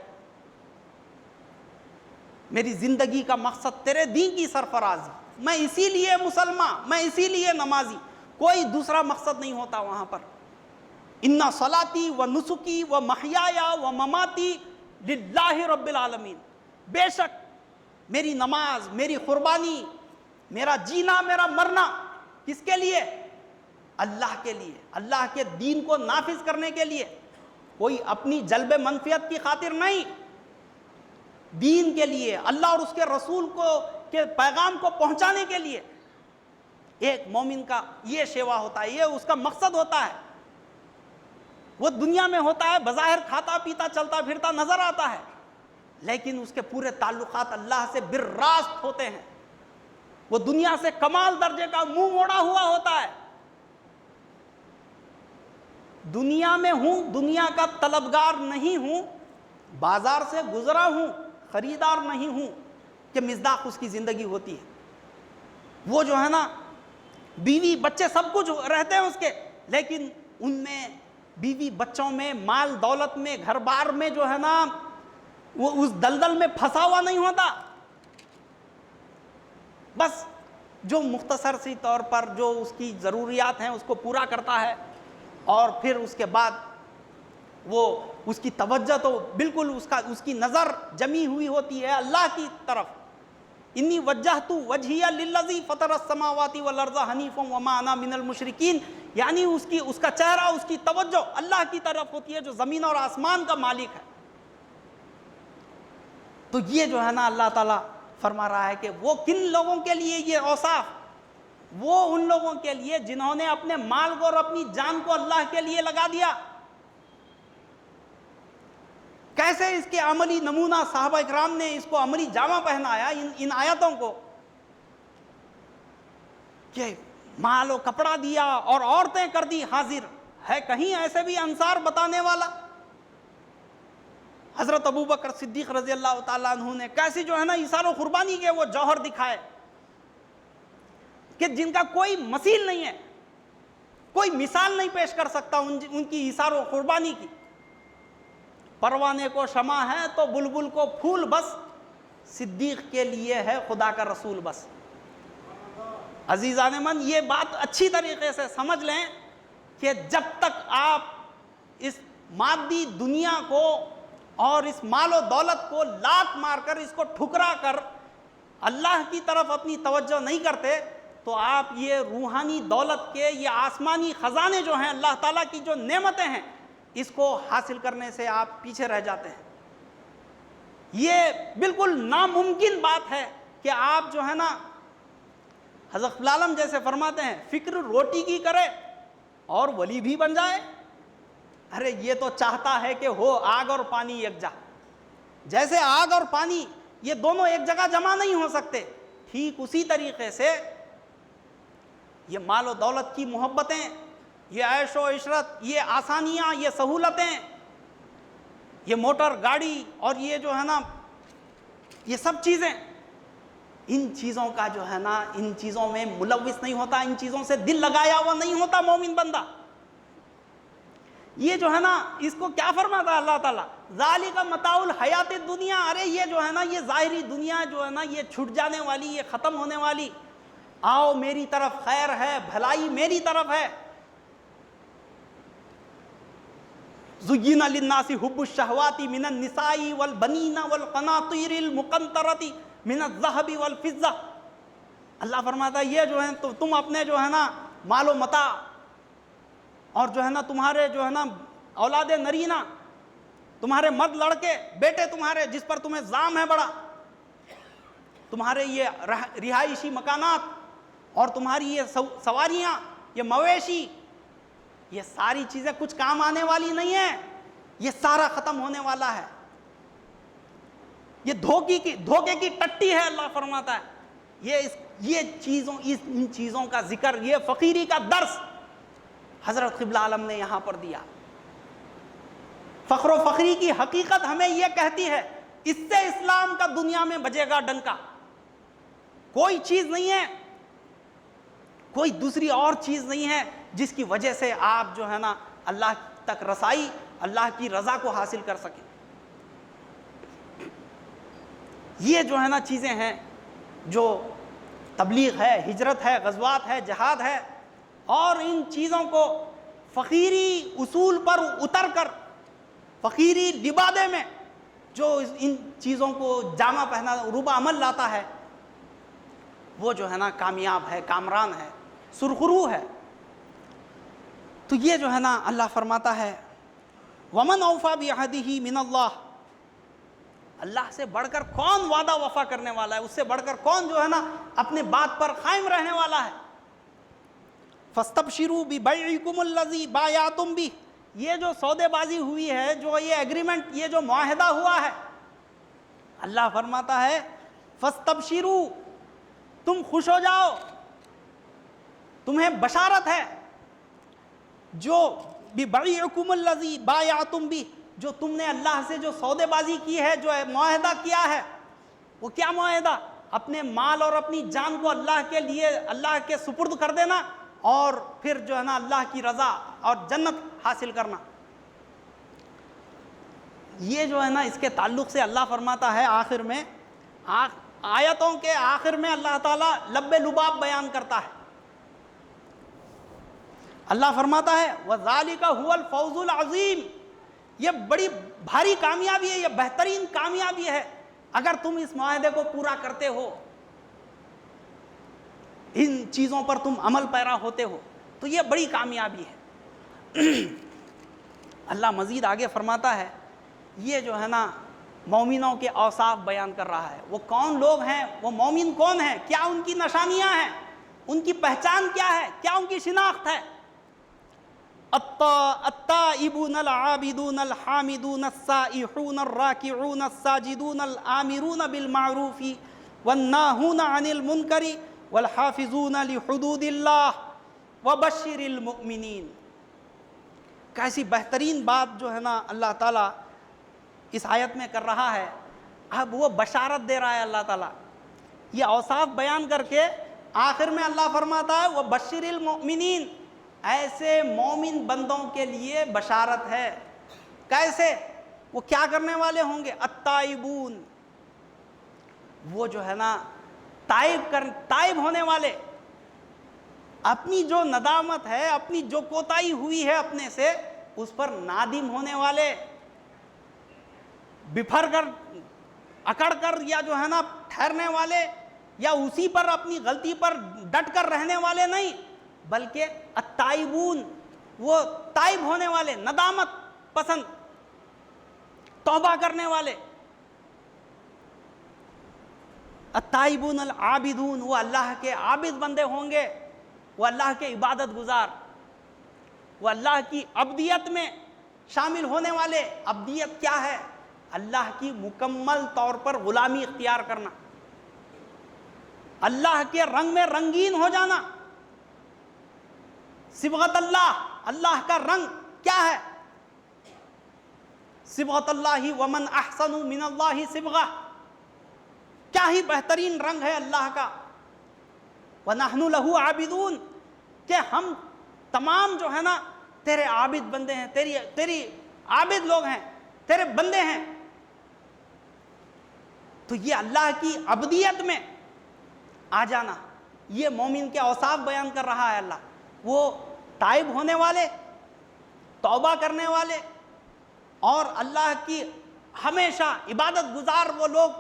[SPEAKER 1] میری زندگی کا مقصد تیرے دین کی سرفرازی، میں اسی لیے مسلمان، میں اسی لیے نمازی، کوئی دوسرا مقصد نہیں ہوتا وہاں پر. ان صلاتی و نسکی و محیایا و مماتی للہ رب العالمین. بے شک میری نماز، میری قربانی، میرا جینا، میرا مرنا کس کے لیے؟ اللہ کے لیے، اللہ کے دین کو نافذ کرنے کے لیے. کوئی اپنی جلب منفعت کی خاطر نہیں، دین کے لیے، اللہ اور اس کے رسول کے پیغام کو پہنچانے کے لیے. ایک مومن کا یہ شیوا ہوتا ہے، یہ اس کا مقصد ہوتا ہے. وہ دنیا میں ہوتا ہے بظاہر کھاتا پیتا چلتا پھرتا نظر آتا ہے لیکن اس کے پورے تعلقات اللہ سے بالراست ہوتے ہیں. وہ دنیا سے کمال درجے کا منہ موڑا ہوا ہوتا ہے. دنیا میں ہوں، دنیا کا طلبگار نہیں ہوں، بازار سے گزرا ہوں، خریدار نہیں ہوں کہ مصداق اس کی زندگی ہوتی ہے. وہ جو ہے نا بیوی بچے سب کچھ رہتے ہیں اس کے، لیکن ان میں بیوی بچوں میں، مال دولت میں، گھر بار میں جو ہے نا وہ اس دلدل میں پھنسا ہوا نہیں ہوتا. بس جو مختصر سی طور پر جو اس کی ضروریات ہیں اس کو پورا کرتا ہے، اور پھر اس کے بعد وہ اس کی توجہ تو بالکل اس کی نظر جمی ہوئی ہوتی ہے اللہ کی طرف. انی وجہت وجہی للذی فطر السماوات والارض حنیفا وما انا من المشرکین، یعنی اس کا چہرہ، اس کی توجہ اللہ کی طرف ہوتی ہے جو زمین اور آسمان کا مالک ہے. تو یہ جو ہے نا اللہ تعالیٰ فرما رہا ہے کہ وہ کن لوگوں کے لیے یہ اوصاف، وہ ان لوگوں کے لیے جنہوں نے اپنے مال کو اور اپنی جان کو اللہ کے لیے لگا دیا. کیسے اس کے عملی نمونہ صحابہ اکرام نے اس کو عملی جامہ پہنایا ان آیتوں کو، کہ مال و کپڑا دیا اور عورتیں کر دی حاضر. ہے کہیں ایسے بھی انصار بتانے والا؟ حضرت ابوبکر صدیق رضی اللہ تعالیٰ عنہ نے کیسی جو ہے نا ایثار و قربانی کے وہ جوہر دکھائے کہ جن کا کوئی مثیل نہیں ہے، کوئی مثال نہیں پیش کر سکتا ان کی ایثار و قربانی کی. پروانے کو شمع ہے تو بلبل کو پھول بس، صدیق کے لیے ہے خدا کا رسول بس. عزیزان من، یہ بات اچھی طریقے سے سمجھ لیں کہ جب تک آپ اس مادی دنیا کو اور اس مال و دولت کو لات مار کر، اس کو ٹھکرا کر اللہ کی طرف اپنی توجہ نہیں کرتے، تو آپ یہ روحانی دولت کے، یہ آسمانی خزانے جو ہیں، اللہ تعالیٰ کی جو نعمتیں ہیں، اس کو حاصل کرنے سے آپ پیچھے رہ جاتے ہیں. یہ بالکل ناممکن بات ہے کہ آپ جو ہے نا حضرت عالم جیسے فرماتے ہیں فکر روٹی کی کرے اور ولی بھی بن جائے. ارے یہ تو چاہتا ہے کہ ہو آگ اور پانی یکجا. جیسے آگ اور پانی یہ دونوں ایک جگہ جمع نہیں ہو سکتے، ٹھیک اسی طریقے سے یہ مال و دولت کی محبتیں، یہ عیش و عشرت، یہ آسانیاں، یہ سہولتیں، یہ موٹر گاڑی اور یہ جو ہے نا یہ سب چیزیں، ان چیزوں کا جو ہے نا ان چیزوں میں ملوث نہیں ہوتا، ان چیزوں سے دل لگایا ہوا نہیں ہوتا مومن بندہ. یہ جو ہے نا اس کو کیا فرماتا ہے اللہ تعالیٰ؟ ذالک متاع الحیات الدنیا. ارے یہ جو ہے نا یہ ظاہری دنیا جو ہے نا یہ چھٹ جانے والی، یہ ختم ہونے والی. آؤ میری طرف، خیر ہے، بھلائی میری طرف ہے. زُيِّنَ لِلنَّاسِ حُبُّ الشَّهَوَاتِ مِنَ النِّسَاءِ وَالْبَنِينَ وَالْقَنَاطِيرِ الْمُقَنطَرَةِ مِنَ الذَّهَبِ وَالْفِضَّةِ. اللہ فرماتا ہے یہ جو ہے تو تم اپنے جو ہے نا مال و متاع اور جو ہے نا تمہارے جو ہے نا اولاد نرینہ، تمہارے مرد لڑکے، بیٹے تمہارے جس پر تمہیں زام ہے بڑا، تمہارے یہ رہائشی مکانات اور تمہاری یہ سواریاں، یہ مویشی، یہ ساری چیزیں کچھ کام آنے والی نہیں ہیں. یہ سارا ختم ہونے والا ہے. یہ دھوکے کی ٹٹی ہے. اللہ فرماتا ہے ان چیزوں کا ذکر، یہ فقیری کا درس حضرت قبلہ عالم نے یہاں پر دیا. فقر و فقری کی حقیقت ہمیں یہ کہتی ہے، اس سے اسلام کا دنیا میں بجے گا ڈنکا. کوئی چیز نہیں ہے، کوئی دوسری اور چیز نہیں ہے جس کی وجہ سے آپ جو ہے نا اللہ تک رسائی، اللہ کی رضا کو حاصل کر سکیں. یہ جو ہے نا چیزیں ہیں جو تبلیغ ہے، ہجرت ہے، غزوات ہے، جہاد ہے، اور ان چیزوں کو فقیری اصول پر اتر کر، فقیری لبادے میں جو ان چیزوں کو جامہ پہنا روبہ عمل لاتا ہے، وہ جو ہے نا کامیاب ہے، کامران ہے، سرخرو ہے. تو یہ جو ہے نا اللہ فرماتا ہے وَمَنْ أَوْفَى بِعَهْدِهِ مِنَ اللَّهِ. اللہ سے بڑھ کر کون وعدہ وفا کرنے والا ہے؟ اس سے بڑھ کر کون جو ہے نا اپنے بات پر قائم رہنے والا ہے؟ فَاسْتَبْشِرُوا بِبَيْعِكُمُ الَّذِي بَايَعْتُمْ بِهِ. یہ جو سودے بازی ہوئی ہے، جو یہ ایگریمنٹ، یہ جو معاہدہ ہوا ہے، اللہ فرماتا ہے فَاسْتَبْشِرُوا، تم خوش ہو جاؤ، تمہیں بشارت ہے. جو بِبَيْعِكُمُ الَّذِي بَايَعْتُمْ بِهِ، جو تم نے اللہ سے جو سودے بازی کی ہے، جو معاہدہ کیا ہے، وہ کیا معاہدہ؟ اپنے مال اور اپنی جان کو اللہ کے لیے، اللہ کے سپرد کر دینا، اور پھر جو ہے نا اللہ کی رضا اور جنت حاصل کرنا۔ یہ جو ہے نا اس کے تعلق سے اللہ فرماتا ہے آخر میں، آیتوں کے آخر میں اللہ تعالیٰ لب لباب بیان کرتا ہے۔ اللہ فرماتا ہے وَذَلِكَ هُوَ الْفَوْزُ الْعَظِيمُ، یہ بڑی بھاری کامیابی ہے، یہ بہترین کامیابی ہے اگر تم اس معاہدے کو پورا کرتے ہو، ان چیزوں پر تم عمل پیرا ہوتے ہو، تو یہ بڑی کامیابی ہے۔ اللہ مزید آگے فرماتا ہے، یہ جو ہے نا مومنوں کے اوصاف بیان کر رہا ہے، وہ کون لوگ ہیں، وہ مومن کون ہیں، کیا ان کی نشانیاں ہیں، ان کی پہچان کیا ہے، کیا ان کی شناخت ہے۔ التائبون العابدون الحامدون السائحون الراکعون الساجدون الآمرون بالمعروف والناہون عن المنکر والحافظون لحدود اللہ وبشر المؤمنین۔ کیسی بہترین بات جو ہے نا اللہ تعالیٰ اس آیت میں کر رہا ہے۔ اب وہ بشارت دے رہا ہے اللہ تعالیٰ، یہ اوصاف بیان کر کے آخر میں اللہ فرماتا ہے وبشر المؤمنین، ایسے مومن بندوں کے لیے بشارت ہے۔ کیسے؟ وہ کیا کرنے والے ہوں گے؟ التائبون، وہ جو ہے نا تائب ہونے والے، اپنی جو ندامت ہے، اپنی جو کوتاہی ہوئی ہے اپنے سے، اس پر نادم ہونے والے، بفر کر اکڑ کر یا جو ہے نا ٹھہرنے والے، یا اسی پر اپنی غلطی پر ڈٹ کر رہنے والے نہیں، بلکہ التائبون، وہ تائب ہونے والے، ندامت پسند، توبہ کرنے والے۔ التائبون العابدون، وہ اللہ کے عابد بندے ہوں گے، وہ اللہ کے عبادت گزار، وہ اللہ کی عبدیت میں شامل ہونے والے۔ عبدیت کیا ہے؟ اللہ کی مکمل طور پر غلامی اختیار کرنا، اللہ کے رنگ میں رنگین ہو جانا۔ صبغت اللہ، اللہ کا رنگ کیا ہے؟ صبغت اللہ ومن احسن من اللہ صبغہ، کیا ہی بہترین رنگ ہے اللہ کا۔ وَنَحْنُ لَهُ عَابِدُونَ، کہ ہم تمام جو ہے نا تیرے عابد بندے ہیں، تیری عابد لوگ ہیں، تیرے بندے ہیں۔ تو یہ اللہ کی عبدیت میں آ جانا، یہ مومن کے اوصاف بیان کر رہا ہے اللہ۔ وہ تائب ہونے والے، توبہ کرنے والے، اور اللہ کی ہمیشہ عبادت گزار وہ لوگ۔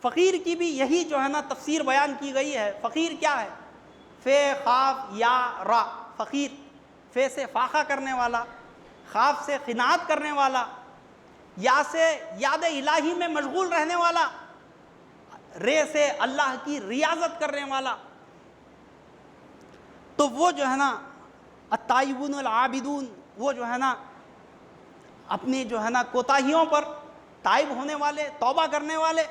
[SPEAKER 1] فقیر کی بھی یہی جو ہے نا تفسیر بیان کی گئی ہے۔ فقیر کیا ہے؟ فے خاف یا را، فقیر، فے سے فاقہ کرنے والا، خاف سے قناعت کرنے والا، یا سے یاد الہی میں مشغول رہنے والا، رے سے اللہ کی ریاضت کرنے والا۔ تو وہ جو ہے نا التائبون العابدون، وہ جو ہے نا اپنی جو ہے نا کوتاہیوں پر تائب ہونے والے، توبہ کرنے والے،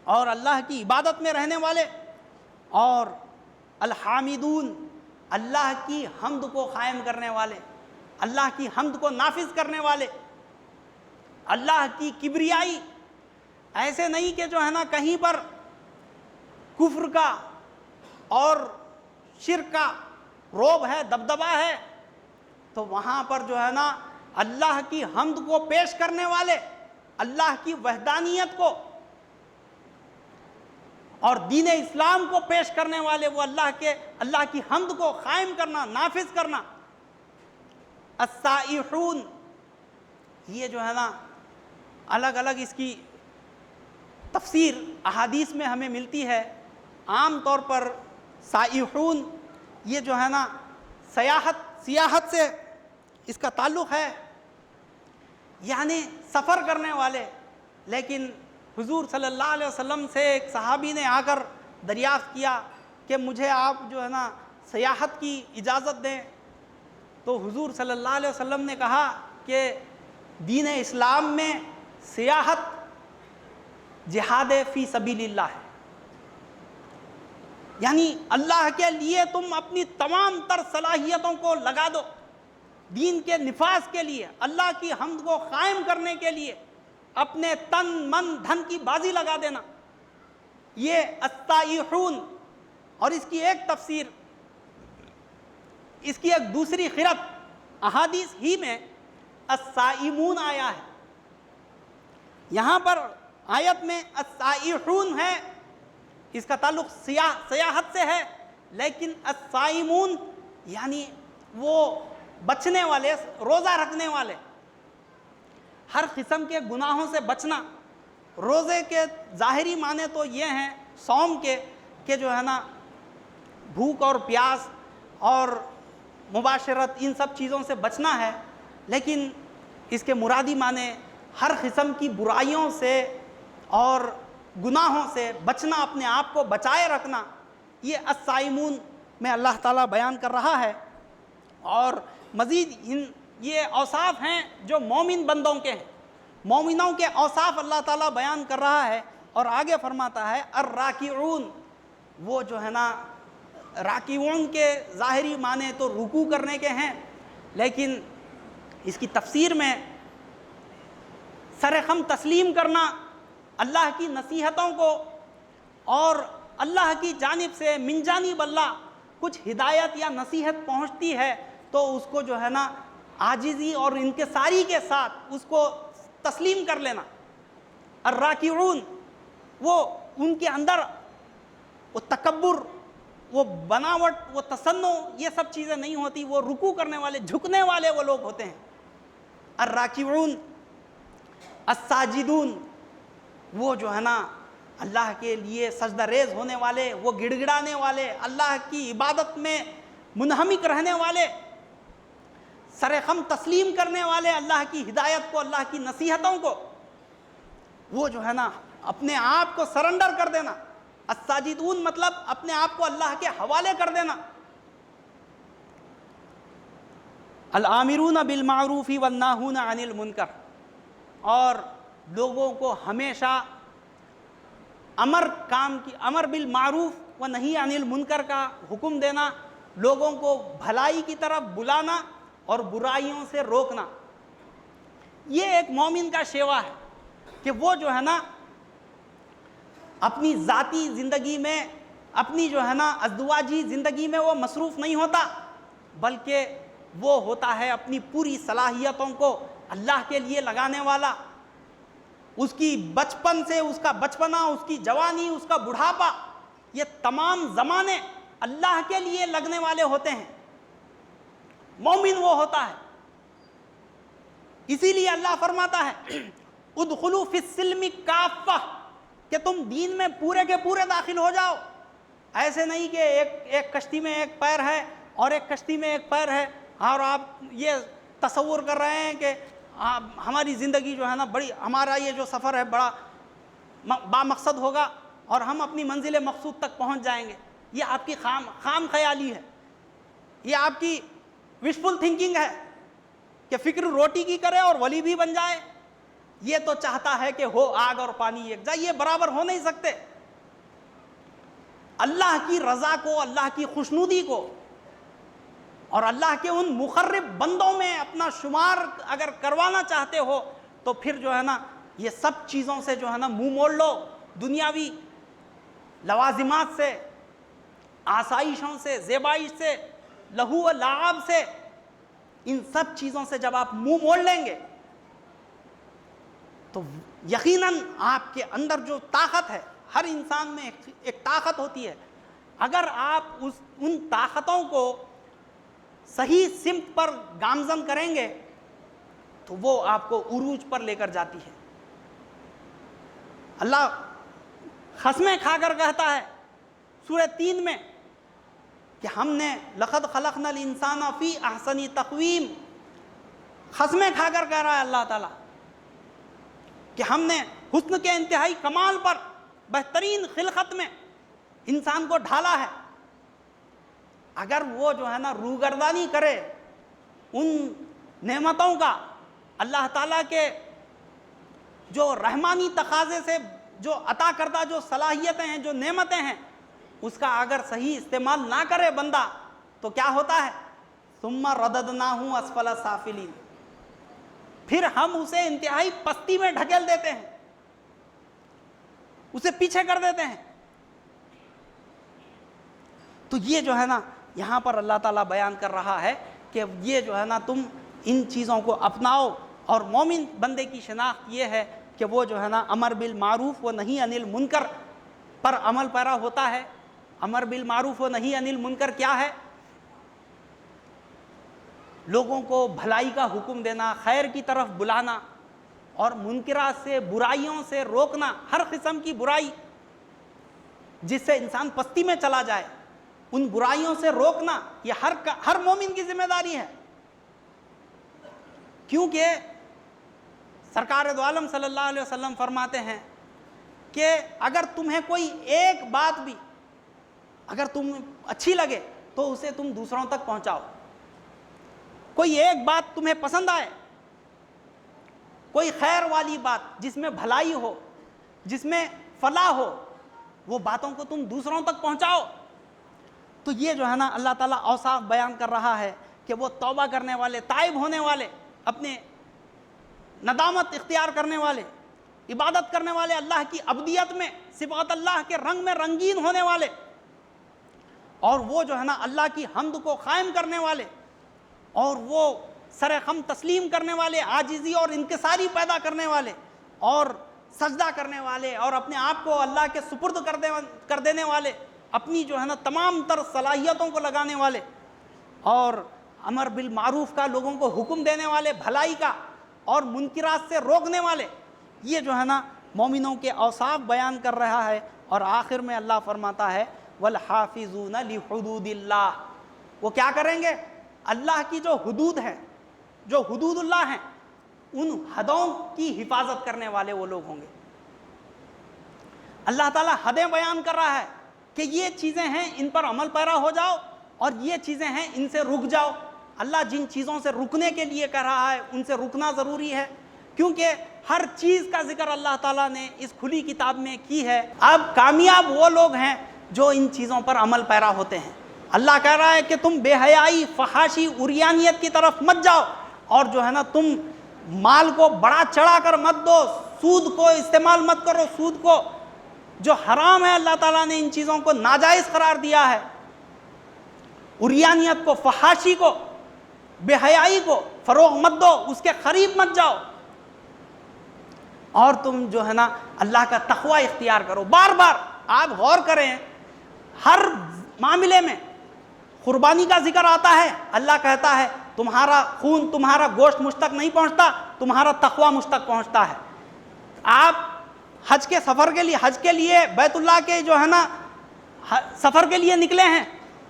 [SPEAKER 1] اور اللہ کی عبادت میں رہنے والے، اور الحامدون، اللہ کی حمد کو قائم کرنے والے، اللہ کی حمد کو نافذ کرنے والے۔ اللہ کی کبریائی، ایسے نہیں کہ جو ہے نا کہیں پر کفر کا اور شرک کا روب ہے، دبدبا ہے، تو وہاں پر جو ہے نا اللہ کی حمد کو پیش کرنے والے، اللہ کی وحدانیت کو اور دین اسلام کو پیش کرنے والے، وہ اللہ کی حمد کو قائم کرنا، نافذ کرنا۔ السائحون، یہ جو ہے نا الگ الگ اس کی تفسیر احادیث میں ہمیں ملتی ہے۔ عام طور پر سائحون یہ جو ہے نا سیاحت سے اس کا تعلق ہے، یعنی سفر کرنے والے۔ لیکن حضور صلی اللہ علیہ وسلم سے ایک صحابی نے آ کر دریافت کیا کہ مجھے آپ جو ہے نا سیاحت کی اجازت دیں، تو حضور صلی اللہ علیہ وسلم نے کہا کہ دین اسلام میں سیاحت جہاد فی سبیل اللہ ہے، یعنی اللہ کے لیے تم اپنی تمام تر صلاحیتوں کو لگا دو، دین کے نفاذ کے لیے، اللہ کی حمد کو قائم کرنے کے لیے اپنے تن من دھن کی بازی لگا دینا، یہ السائحون۔ اور اس کی ایک تفسیر، اس کی ایک دوسری قرأت احادیث ہی میں السائمون آیا ہے، یہاں پر آیت میں السائحون ہے، اس کا تعلق سیاحت سے ہے، لیکن السائمون یعنی وہ بچنے والے، روزہ رکھنے والے، ہر قسم کے گناہوں سے بچنا۔ روزے کے ظاہری معنی تو یہ ہیں صوم کے کہ جو ہے نا بھوک اور پیاس اور مباشرت ان سب چیزوں سے بچنا ہے، لیکن اس کے مرادی معنی ہر قسم کی برائیوں سے اور گناہوں سے بچنا، اپنے آپ کو بچائے رکھنا، یہ الصائمون میں اللہ تعالیٰ بیان کر رہا ہے۔ اور مزید یہ اوصاف ہیں جو مومن بندوں کے ہیں، مومنوں کے اوصاف اللہ تعالیٰ بیان کر رہا ہے، اور آگے فرماتا ہے الراکعون، وہ جو ہے نا راکعون کے ظاہری معنی تو رکوع کرنے کے ہیں، لیکن اس کی تفسیر میں سر خم تسلیم کرنا، اللہ کی نصیحتوں کو، اور اللہ کی جانب سے من جانب اللہ کچھ ہدایت یا نصیحت پہنچتی ہے تو اس کو جو ہے نا عاجزی اور انکساری کے ساتھ اس کو تسلیم کر لینا۔ الراکعون، وہ ان کے اندر وہ تکبر، وہ بناوٹ، وہ تصنع، یہ سب چیزیں نہیں ہوتی، وہ رکوع کرنے والے، جھکنے والے وہ لوگ ہوتے ہیں۔ الراکعون، الساجدون، وہ جو ہے نا اللہ کے لیے سجدہ ریز ہونے والے، وہ گڑ گڑانے والے، اللہ کی عبادت میں منہمک رہنے والے، سر خم تسلیم کرنے والے، اللہ کی ہدایت کو، اللہ کی نصیحتوں کو، وہ جو ہے نا اپنے آپ کو سرنڈر کر دینا۔ الساجدون مطلب اپنے آپ کو اللہ کے حوالے کر دینا۔ الآمرون بالمعروف والناہون عن المنکر، اور لوگوں کو ہمیشہ امر بالمعروف و نہی عن المنکر کا حکم دینا، لوگوں کو بھلائی کی طرف بلانا اور برائیوں سے روکنا۔ یہ ایک مومن کا شیوا ہے کہ وہ جو ہے نا اپنی ذاتی زندگی میں، اپنی جو ہے نا ازدواجی زندگی میں وہ مصروف نہیں ہوتا، بلکہ وہ ہوتا ہے اپنی پوری صلاحیتوں کو اللہ کے لیے لگانے والا۔ اس کی بچپن سے اس کا بچپنا، اس کی جوانی، اس کا بڑھاپا، یہ تمام زمانے اللہ کے لیے لگنے والے ہوتے ہیں۔ مومن وہ ہوتا ہے، اسی لیے اللہ فرماتا ہے ادخلوا فی السلم کافہ، کہ تم دین میں پورے کے پورے داخل ہو جاؤ۔ ایسے نہیں کہ ایک کشتی میں ایک پیر ہے اور ایک کشتی میں ایک پیر ہے، اور آپ یہ تصور کر رہے ہیں کہ ہماری زندگی جو ہے نا بڑی، ہمارا یہ جو سفر ہے بڑا با مقصد ہوگا اور ہم اپنی منزل مقصود تک پہنچ جائیں گے۔ یہ آپ کی خام خیالی ہے، یہ آپ کی وشفل تھنکنگ ہے کہ فکر روٹی کی کرے اور ولی بھی بن جائے۔ یہ تو چاہتا ہے کہ ہو آگ اور پانی ایک جائے، یہ برابر ہو نہیں سکتے۔ اللہ کی رضا کو، اللہ کی خوشنودی کو اور اللہ کے ان مقرب بندوں میں اپنا شمار اگر کروانا چاہتے ہو تو پھر جو ہے نا یہ سب چیزوں سے جو ہے نا منہ موڑ لو، دنیاوی لوازمات سے، آسائشوں سے، زیبائش سے، لہو و لعب سے، ان سب چیزوں سے جب آپ منہ موڑ لیں گے تو یقیناً آپ کے اندر جو طاقت ہے، ہر انسان میں ایک طاقت ہوتی ہے، اگر آپ ان طاقتوں کو صحیح سمت پر گامزن کریں گے تو وہ آپ کو عروج پر لے کر جاتی ہے۔ اللہ قسمیں کھا کر کہتا ہے سورہ 3 میں کہ ہم نے لقد خلقنا الانسان فی احسن تقویم، قسمیں کھا کر کہہ رہا ہے اللہ تعالیٰ کہ ہم نے حسن کے انتہائی کمال پر، بہترین خلقت میں انسان کو ڈھالا ہے۔ اگر وہ جو ہے نا روگردانی کرے ان نعمتوں کا، اللہ تعالیٰ کے جو رحمانی تقاضے سے جو عطا کردہ جو صلاحیتیں ہیں، جو نعمتیں ہیں، اس کا اگر صحیح استعمال نہ کرے بندہ تو کیا ہوتا ہے؟ ثم رددناہ اسفل سافلین، پھر ہم اسے انتہائی پستی میں ڈھکیل دیتے ہیں، اسے پیچھے کر دیتے ہیں۔ تو یہ جو ہے نا یہاں پر اللہ تعالیٰ بیان کر رہا ہے کہ یہ جو ہے نا تم ان چیزوں کو اپناؤ، اور مومن بندے کی شناخت یہ ہے کہ وہ جو ہے نا امر بالمعروف و نہی عن المنکر پر عمل پیرا ہوتا ہے۔ امر بالمعروف و نہی عن المنکر کیا ہے؟ لوگوں کو بھلائی کا حکم دینا، خیر کی طرف بلانا، اور منکرات سے، برائیوں سے روکنا، ہر قسم کی برائی جس سے انسان پستی میں چلا جائے، ان برائیوں سے روکنا یہ ہر مومن کی ذمہ داری ہے۔ کیونکہ سرکار دو عالم صلی اللہ علیہ وسلم فرماتے ہیں کہ اگر تمہیں کوئی ایک بات بھی اگر تمہیں اچھی لگے تو اسے تم دوسروں تک پہنچاؤ۔ کوئی ایک بات تمہیں پسند آئے، کوئی خیر والی بات جس میں بھلائی ہو، جس میں فلاح ہو، وہ باتوں کو تم دوسروں تک پہنچاؤ۔ تو یہ جو ہے نا اللہ تعالیٰ اوصاف بیان کر رہا ہے کہ وہ توبہ کرنے والے، تائب ہونے والے، اپنے ندامت اختیار کرنے والے، عبادت کرنے والے، اللہ کی عبدیت میں، صفات اللہ کے رنگ میں رنگین ہونے والے، اور وہ جو ہے نا اللہ کی حمد کو قائم کرنے والے، اور وہ سر خم تسلیم کرنے والے، عاجزی اور انکساری پیدا کرنے والے، اور سجدہ کرنے والے، اور اپنے آپ کو اللہ کے سپرد کر دینے والے، اپنی جو ہے نا تمام تر صلاحیتوں کو لگانے والے، اور امر بالمعروف کا لوگوں کو حکم دینے والے، بھلائی کا اور منکرات سے روکنے والے، یہ جو ہے نا مومنوں کے اوصاف بیان کر رہا ہے۔ اور آخر میں اللہ فرماتا ہے والحافظون لحدود اللہ، وہ کیا کریں گے؟ اللہ کی جو حدود ہیں، جو حدود اللہ ہیں، ان حدوں کی حفاظت کرنے والے وہ لوگ ہوں گے۔ اللہ تعالیٰ حدیں بیان کر رہا ہے کہ یہ چیزیں ہیں ان پر عمل پیرا ہو جاؤ، اور یہ چیزیں ہیں ان سے رک جاؤ۔ اللہ جن چیزوں سے رکنے کے لیے کہہ رہا ہے ان سے رکنا ضروری ہے، کیونکہ ہر چیز کا ذکر اللہ تعالیٰ نے اس کھلی کتاب میں کی ہے۔ اب کامیاب وہ لوگ ہیں جو ان چیزوں پر عمل پیرا ہوتے ہیں۔ اللہ کہہ رہا ہے کہ تم بے حیائی، فحاشی، عریانیت کی طرف مت جاؤ، اور جو ہے نا تم مال کو بڑا چڑھا کر مت دو، سود کو استعمال مت کرو، سود کو جو حرام ہے اللہ تعالیٰ نے ان چیزوں کو ناجائز قرار دیا ہے۔ عریانیت کو، فحاشی کو، بے حیائی کو فروغ مت دو، اس کے قریب مت جاؤ، اور تم جو ہے نا اللہ کا تقوی اختیار کرو۔ بار بار آپ غور کریں، ہر معاملے میں قربانی کا ذکر آتا ہے، اللہ کہتا ہے تمہارا خون، تمہارا گوشت مجھ تک نہیں پہنچتا، تمہارا تقوی مجھ تک پہنچتا ہے۔ آپ حج کے سفر کے لیے، حج کے لیے بیت اللہ کے جو ہے نا سفر کے لیے نکلے ہیں،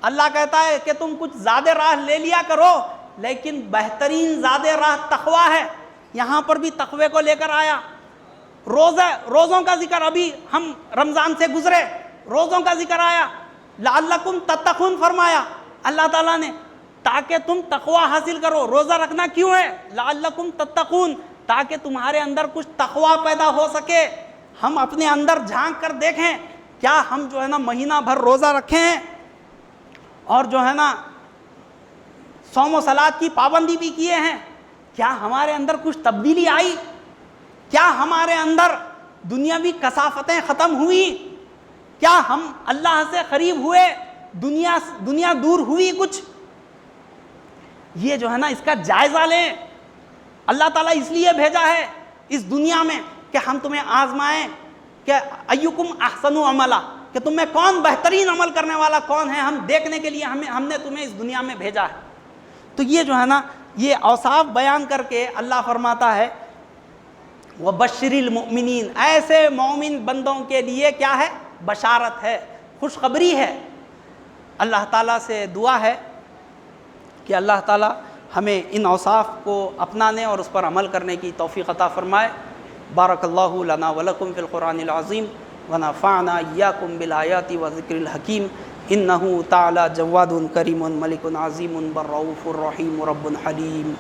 [SPEAKER 1] اللہ کہتا ہے کہ تم کچھ زیادہ راہ لے لیا کرو، لیکن بہترین زیادہ راہ تقوی ہے۔ یہاں پر بھی تقوی کو لے کر آیا۔ روزوں کا ذکر، ابھی ہم رمضان سے گزرے، روزوں کا ذکر آیا، لعلکم تتقون فرمایا اللہ تعالیٰ نے، تاکہ تم تقوی حاصل کرو۔ روزہ رکھنا کیوں ہے؟ لعلکم تتقون، تاکہ تمہارے اندر کچھ تقوی پیدا ہو سکے۔ ہم اپنے اندر جھانک کر دیکھیں، کیا ہم جو ہے نا مہینہ بھر روزہ رکھے ہیں، اور جو ہے نا صوم و صلات کی پابندی بھی کیے ہیں؟ کیا ہمارے اندر کچھ تبدیلی آئی؟ کیا ہمارے اندر دنیاوی کثافتیں ختم ہوئی؟ کیا ہم اللہ سے قریب ہوئے؟ دنیا دور ہوئی کچھ؟ یہ جو ہے نا اس کا جائزہ لیں۔ اللہ تعالیٰ اس لیے بھیجا ہے اس دنیا میں کہ ہم تمہیں آزمائیں کہ ایکم احسن عملا، کہ تم میں کون بہترین عمل کرنے والا کون ہے، ہم دیکھنے کے لیے ہم نے تمہیں اس دنیا میں بھیجا ہے۔ تو یہ جو ہے نا یہ اوصاف بیان کر کے اللہ فرماتا ہے وَبَشِّرِ الْمُؤْمِنِينَ، ایسے مومن بندوں کے لیے کیا ہے؟ بشارت ہے، خوشخبری ہے۔ اللہ تعالیٰ سے دعا ہے کہ اللہ تعالیٰ ہمیں ان اوصاف کو اپنانے اور اس پر عمل کرنے کی توفیق عطا فرمائے۔ بارک اللہ لنا ولکم فی القرآن العظیم ونفعنا ایاکم بالآیات وذکر الحکیم، انہ تعالی جواد کریم ملک عظیم بالرؤوف الرحیم رب حلیم۔